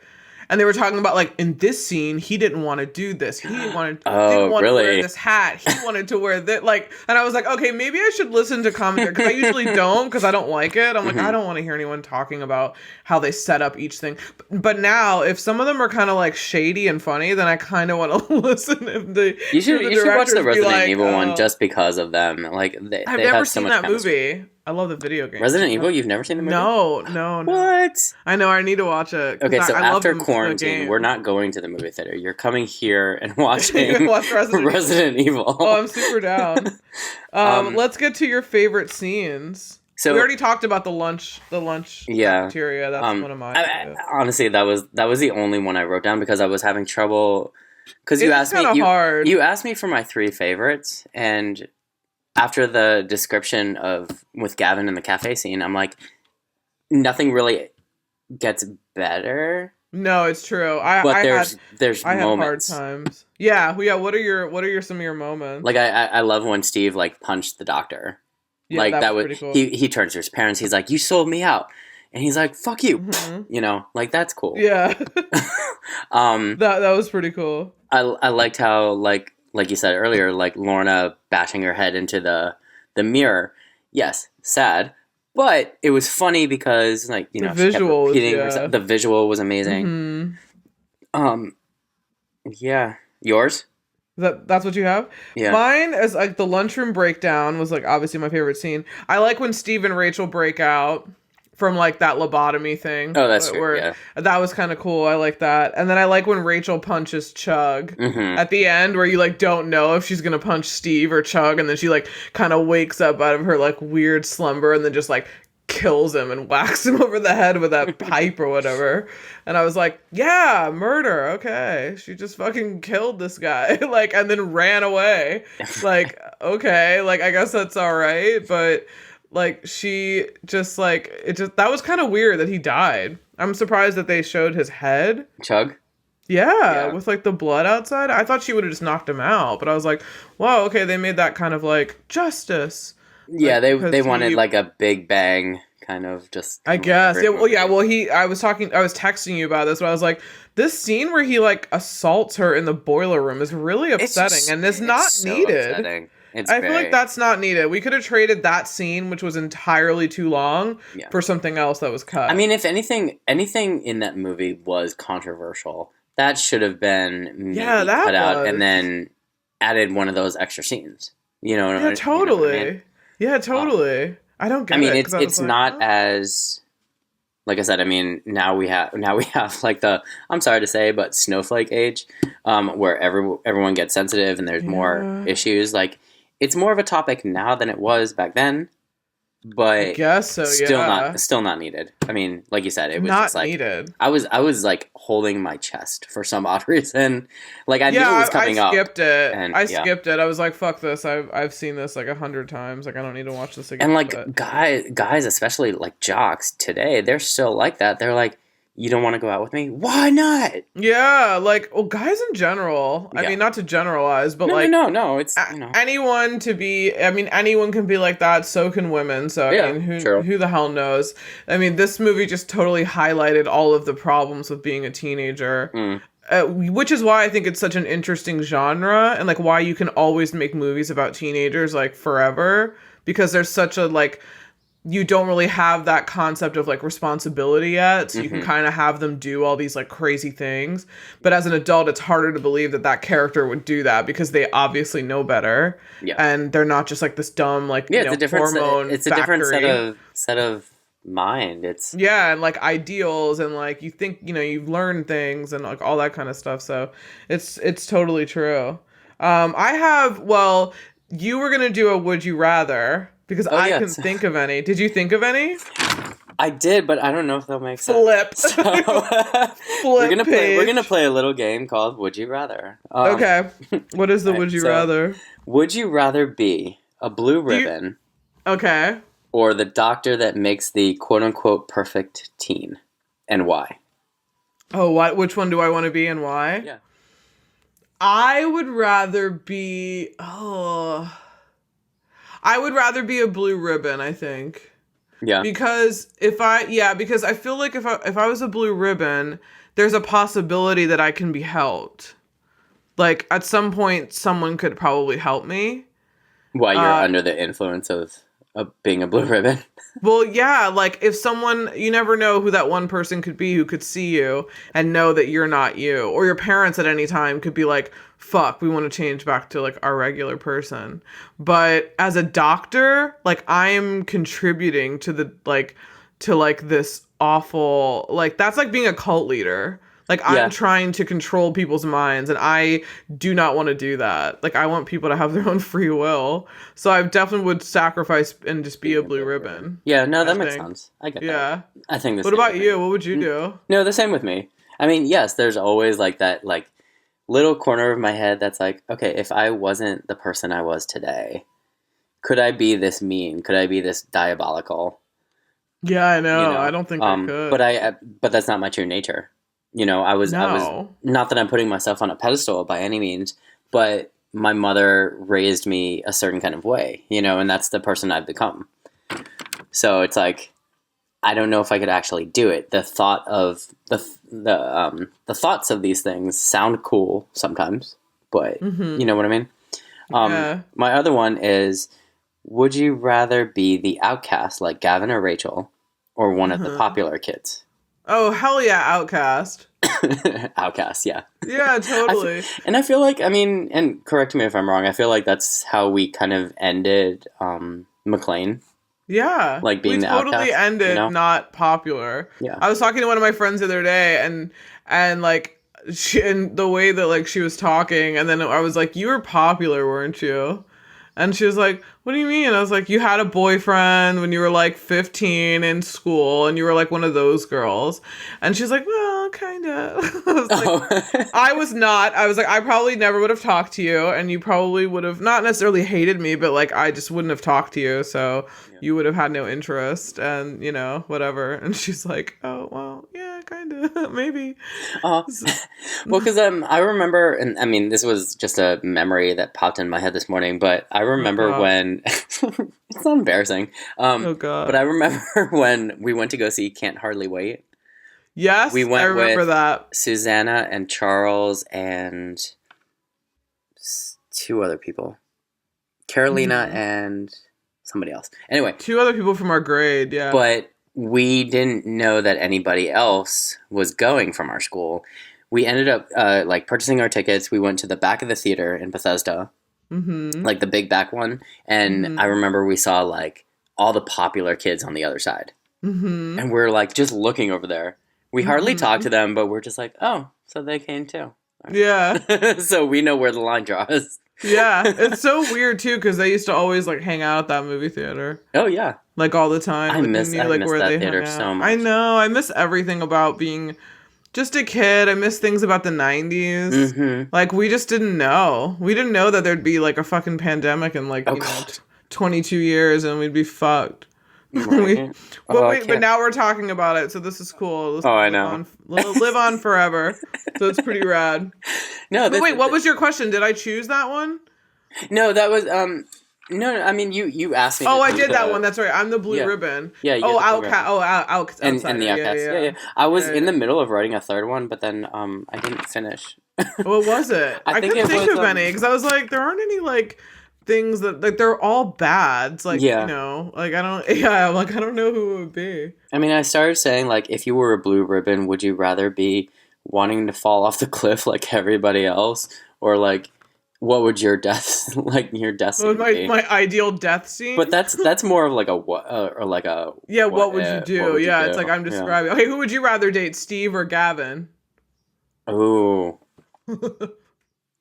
And they were talking about, like, in this scene, he didn't want to do this. He didn't want to wear this hat. He wanted to wear this. Like, and I was like, okay, maybe I should listen to commentary. Because I usually don't, because I don't like it. I'm like, I don't want to hear anyone talking about how they set up each thing. But now, if some of them are kind of, like, shady and funny, then I kind of want to listen. You should watch the Resident Evil one just because of them. Like, I've never seen that movie. I love the video game. Resident Evil? You've never seen the movie? No. What? I know. I need to watch it. Okay, so after quarantine, we're not going to the movie theater. You're coming here and watching Resident Evil. Oh, I'm super down. Let's get to your favorite scenes. So we already talked about the lunch cafeteria. That's one of mine. Honestly, that was the only one I wrote down because I was having trouble. Because you asked me, you asked me for my 3 favorites, and after the description with Gavin in the cafe scene, I'm like, nothing really gets better. No, it's true. There's I moments. Had hard times. Yeah. What are some of your moments? Like I love when Steve like punched the doctor. Yeah, like that was pretty cool. He turns to his parents. He's like, "You sold me out," and he's like, "Fuck you." You know, like that's cool. Yeah. That was pretty cool. I liked how like you said earlier, like Lorna bashing her head into the mirror. Yes, sad, but it was funny because like the visual, the visual was amazing. Yeah, yours. That's what you have? Yeah. Mine is like the lunchroom breakdown was like obviously my favorite scene. I like when Steve and Rachel break out from like that lobotomy thing. Oh, that's true. Yeah. That was kind of cool. I like that. And then I like when Rachel punches Chug at the end where you like don't know if she's going to punch Steve or Chug. And then she like kind of wakes up out of her like weird slumber and then just like kills him and whacks him over the head with that pipe or whatever. And I was like, yeah, murder. Okay. She just fucking killed this guy. Like, and then ran away. Like, okay. Like, I guess that's all right. But like, she just like, that was kind of weird that he died. I'm surprised that they showed his head. Chug? Yeah, with like the blood outside. I thought she would have just knocked him out. But I was like, wow, okay. They made that kind of like justice. Yeah, like, they wanted like a big bang kind of just. I guess. Yeah. Well, yeah. Well, I was texting you about this, but I was like, this scene where he like assaults her in the boiler room is really upsetting, and it's not needed. Upsetting. I feel like that's not needed. We could have traded that scene, which was entirely too long, for something else that was cut. I mean, if anything in that movie was controversial, that should have been cut out and then added one of those extra scenes. You know? Yeah, totally. You know what I mean? Yeah, totally. I don't get it. I mean, it's not as, like I said. I mean, now we have like the, I'm sorry to say, but snowflake age, where everyone gets sensitive and there's more issues. Like, it's more of a topic now than it was back then. But I guess so. Still not needed. I mean, like you said, it was not just like needed. I was like holding my chest for some odd reason. Like I knew it was coming up. I skipped it. I was like, fuck this. I've seen this like 100 times. Like I don't need to watch this again. And like guys, especially like jocks today, they're still like that. They're like, you don't want to go out with me? Why not? Yeah, like, well, guys in general. I mean, not to generalize, but no. It's anyone to be. I mean, anyone can be like that. So can women. So I mean, who the hell knows? I mean, this movie just totally highlighted all of the problems with being a teenager. which is why I think it's such an interesting genre, and like why you can always make movies about teenagers like forever, because there's such a like, you don't really have that concept of like responsibility yet, so you can kind of have them do all these like crazy things, but as an adult it's harder to believe that that character would do that because they obviously know better, and they're not just like this dumb like it's a different hormone it's a factory. different set of mind. It's and like ideals, and like you think you've learned things and like all that kind of stuff, so it's totally true. You were gonna do a would you rather, because I couldn't think of any. Did you think of any? I did, but I don't know if they'll make sense. Flip. So, we're gonna play a little game called Would You Rather. Okay. What is the would you rather? Would you rather be a blue ribbon? Okay. Or the doctor that makes the quote unquote perfect teen, and why? Oh, what? Which one do I want to be and why? Yeah. I would rather be a blue ribbon, I think. Yeah. Because because I feel like if I was a blue ribbon, there's a possibility that I can be helped. Like at some point someone could probably help me. While you're under the influence of being a blue ribbon. Well, yeah, like if someone, you never know who that one person could be who could see you and know that you're not you. Or your parents at any time could be like, fuck, we want to change back to like our regular person. But as a doctor, like I'm contributing to this awful, like that's like being a cult leader. Like I'm trying to control people's minds, and I do not want to do that. Like I want people to have their own free will. So I definitely would sacrifice and just be a blue ribbon. Yeah, no, that makes sense. I get that. Yeah. I think this. What about you? What would you do? No, the same with me. I mean, yes, there's always like that like little corner of my head that's like, okay, if I wasn't the person I was today, could I be this mean? Could I be this diabolical? Yeah, I know. I don't think I could. But that's not my true nature. I was not that I'm putting myself on a pedestal by any means, but my mother raised me a certain kind of way, and that's the person I've become. So it's like, I don't know if I could actually do it. The thought of the thoughts of these things sound cool sometimes, but you know what I mean? My other one is, would you rather be the outcast like Gavin or Rachel, or one of the popular kids? Oh, hell yeah, Outcast. Outcast, yeah. Yeah, totally. And I feel like, I mean, and correct me if I'm wrong, I feel like that's how we kind of ended McLean. Yeah. Like being the outcast. We totally ended not popular. Yeah. I was talking to one of my friends the other day, and like, and the way that like she was talking, and then I was like, you were popular, weren't you? And she was like, what do you mean? I was like, you had a boyfriend when you were like 15 in school, and you were like one of those girls. And she's like, well, kind of. I was not. I was like, I probably never would have talked to you, and you probably would have not necessarily hated me, but like I just wouldn't have talked to you, so you would have had no interest, and whatever. And she's like, oh, well, yeah, kind of, maybe. Well, because I remember, and I mean, this was just a memory that popped in my head this morning, but I remember when, it's not embarrassing, oh God. But I remember when we went to go see Can't Hardly Wait. Yes, I remember with that. Susanna and Charles and two other people. Carolina and somebody else. Anyway. Two other people from our grade, yeah. But we didn't know that anybody else was going from our school. We ended up purchasing our tickets. We went to the back of the theater in Bethesda. Like the big back one. And I remember we saw like all the popular kids on the other side. And we're like just looking over there. We hardly talked to them, but we're just like, oh, so they came too. Yeah. So we know where the line draws. Yeah. It's so weird too, because they used to always like hang out at that movie theater. Oh yeah. Like all the time. I miss that theater so much. I know. I miss everything about being just a kid. I miss things about the 90s. Like we just didn't know. We didn't know that there'd be like a fucking pandemic in like 22 years and we'd be fucked. Right. But now we're talking about it, so this is cool. I know. Live on forever. So it's pretty rad. No, but wait, what was your question? Did I choose that one? No, that was No, I mean you asked me. Oh, I did that one. That's right. I'm the blue ribbon. Yeah. Outcast. Oh, Outcast. And the Outcast. Yeah. I was in the middle of writing a third one, but then I didn't finish. What was it? I couldn't think of any because I was like, there aren't any like things that like they're all bad. It's like you know, like I don't know who it would be. I mean, I started saying like, if you were a blue ribbon, would you rather be wanting to fall off the cliff like everybody else, or like, what would your death scene be? My ideal death scene? But that's more of like a what or like a what would you do? It's like I'm describing. Okay, who would you rather date, Steve or Gavin? Ooh.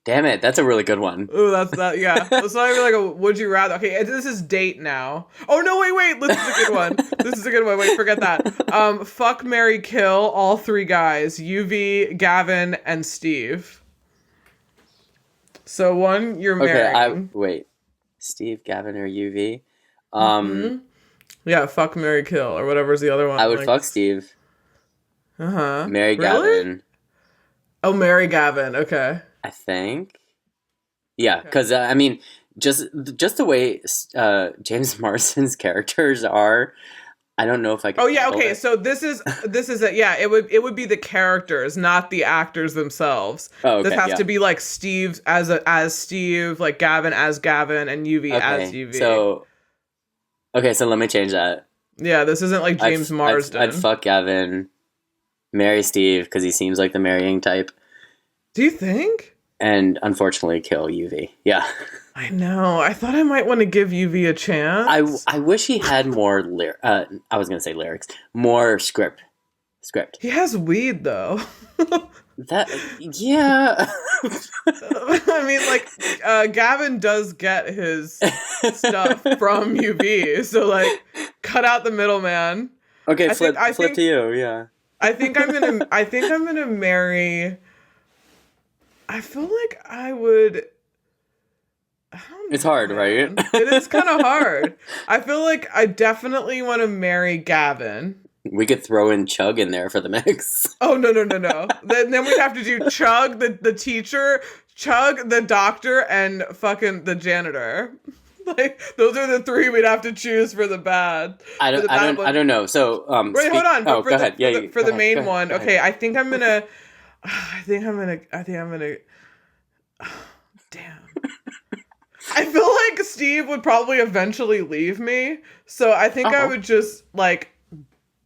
Damn it, that's a really good one. Ooh, that's not even like a would you rather. Okay, this is date now. Oh no, wait, this is a good one. This is a good one. Wait, forget that. Fuck, marry, kill all three guys. UV, Gavin, and Steve. So one, you're marrying. Wait. Steve, Gavin, or UV? Yeah, fuck, marry, kill, or whatever's the other one. I would fuck Steve. Marry Gavin. Oh, marry Gavin. Okay. I think. Yeah, because I mean, just the way James Marsden's characters are, I don't know if I can. Oh yeah, okay. It. So this is it. Yeah, it would be the characters, not the actors themselves. Oh, okay, this has to be like Steve as Steve, like Gavin as Gavin, and UV as UV. So let me change that. Yeah, this isn't like James Marsden. I'd fuck Gavin, marry Steve because he seems like the marrying type. Do you think? And unfortunately kill UV. Yeah. I know. I thought I might want to give UV a chance. I wish he had more I was going to say lyrics. More script. He has weed though. Yeah. I mean, like, Gavin does get his stuff from UV, so like, cut out the middleman. Okay, flip to you. Yeah. I think I'm gonna marry. I feel like I would. It's hard, right? It is kind of hard. I feel like I definitely want to marry Gavin. We could throw in Chug in there for the mix. Oh, no. then we'd have to do Chug, the teacher, Chug, the doctor, and fucking the janitor. Like, those are the three we'd have to choose for the bad. I don't know. So, wait, hold on. Oh, go ahead. Yeah, for the main one. Okay, I think I'm gonna. Damn. I feel like Steve would probably eventually leave me, so I think I would just like.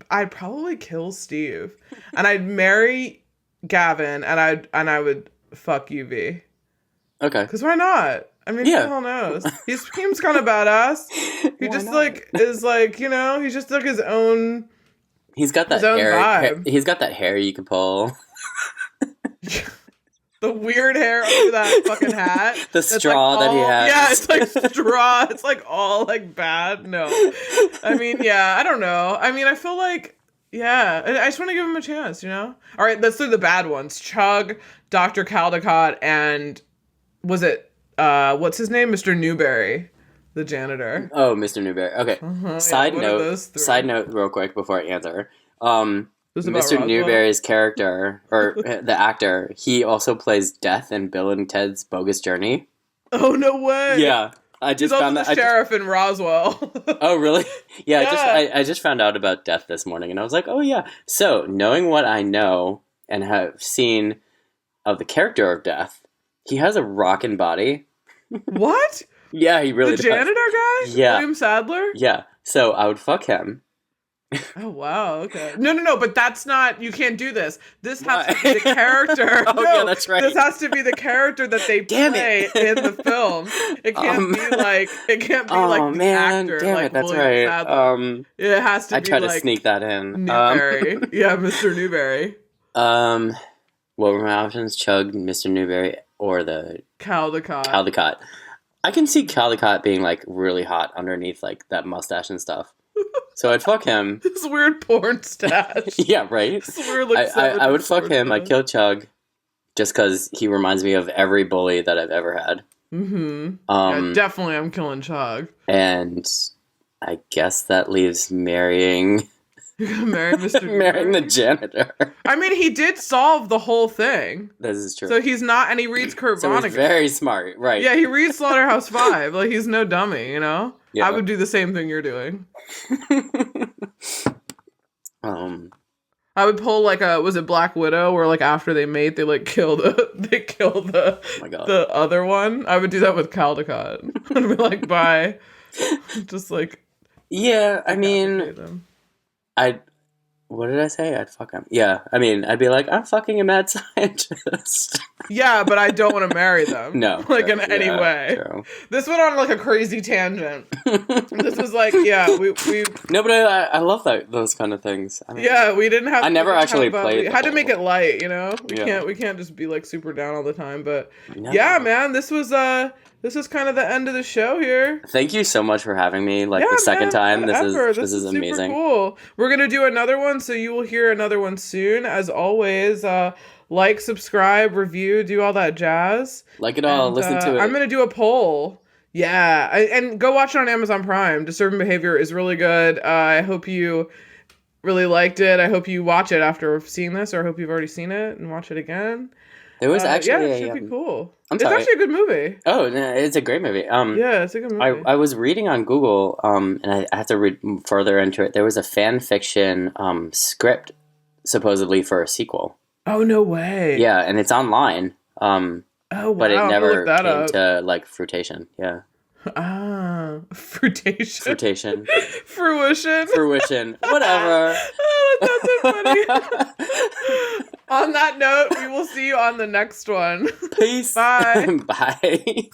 I'd probably kill Steve, and I'd marry Gavin, and I would fuck UV. Okay. Because why not? I mean, who the hell knows? He seems kind of badass. He just like is like, you know, he's just like his own. He's got that hair. He's got that hair you can pull. The weird hair under that fucking hat. The straw that he has. Yeah, it's like straw. It's like all like bad. No. I mean, yeah, I don't know. I mean, I feel like, yeah, I just want to give him a chance, you know? All right, let's do the bad ones. Chug, Dr. Caldecott, and was it, what's his name? Mr. Newberry, the janitor. Oh, Mr. Newberry. Okay. Side note real quick before I answer. Mr. Newberry's character, or the actor, he also plays Death in Bill and Ted's Bogus Journey. Oh, no way! Yeah, I just found that. He's also the sheriff in Roswell. Oh, really? Yeah. I just found out about Death this morning, and I was like, oh yeah. So, knowing what I know and have seen of the character of Death, he has a rockin' body. What? Yeah, he really does. The janitor guy? Yeah. William Sadler? Yeah. So, I would fuck him. Oh, wow, okay. No, but that's not, you can't do this. This has to be the character. Yeah, that's right. This has to be the character that they play in the film. It can't be like, the actor. Damn like it, that's William right. Sadler. It has to be I tried to sneak that in. Newberry. Yeah, Mr. Newberry. What were my options? Chug, Mr. Newberry, or the Caldecott. I can see Caldecott being like really hot underneath like that mustache and stuff. So I'd fuck him. This weird porn stash. Yeah, right? Weird, like, I would fuck him. I'd kill Chug. Just because he reminds me of every bully that I've ever had. Mm-hmm. Yeah, definitely I'm killing Chug. And I guess that leaves marrying You're gonna marry Mr. Marrying the janitor. I mean, he did solve the whole thing. This is true. So he's not, and he reads Kurt Vonnegut. He's very smart, right? Yeah, he reads Slaughterhouse-Five. Like, he's no dummy, you know? Yeah. I would do the same thing you're doing. I would pull like was it Black Widow, where like after they mate, they like kill the oh my God. the other one. I would do that with Caldecott. I'd be like, bye. Just like, yeah, I mean, what did I say? I'd fuck him. Yeah, I mean, I'd be like, I'm fucking a mad scientist. Yeah, but I don't want to marry them. No. Like, in any way. True. This went on, like, a crazy tangent. This was like, yeah, we... No, but I love those kind of things. I mean, yeah, we didn't have... I never actually played... We had to make it light, you know? We can't just be, like, super down all the time, but... No. Yeah, man, this was kind of the end of the show here. Thank you so much for having me. Like, the second time. This is amazing. Super cool. We're going to do another one, so you will hear another one soon. As always, like, subscribe, review, do all that jazz. Like it all, listen to it. I'm going to do a poll. Yeah, and go watch it on Amazon Prime. Disturbing Behavior is really good. I hope you really liked it. I hope you watch it after seeing this, or I hope you've already seen it and watch it again. There was actually it should be cool. It's actually a good movie. Oh, no, it's a great movie. Yeah, it's a good movie. I was reading on Google, and I have to read further into it. There was a fan fiction script supposedly for a sequel. Oh, no way. Yeah, and it's online. Oh, wow. But it never came to, like, fruition. Yeah. Ah, fruition. Fruition. Whatever. Oh, that's so funny. On that note, we will see you on the next one. Peace. Bye. Bye.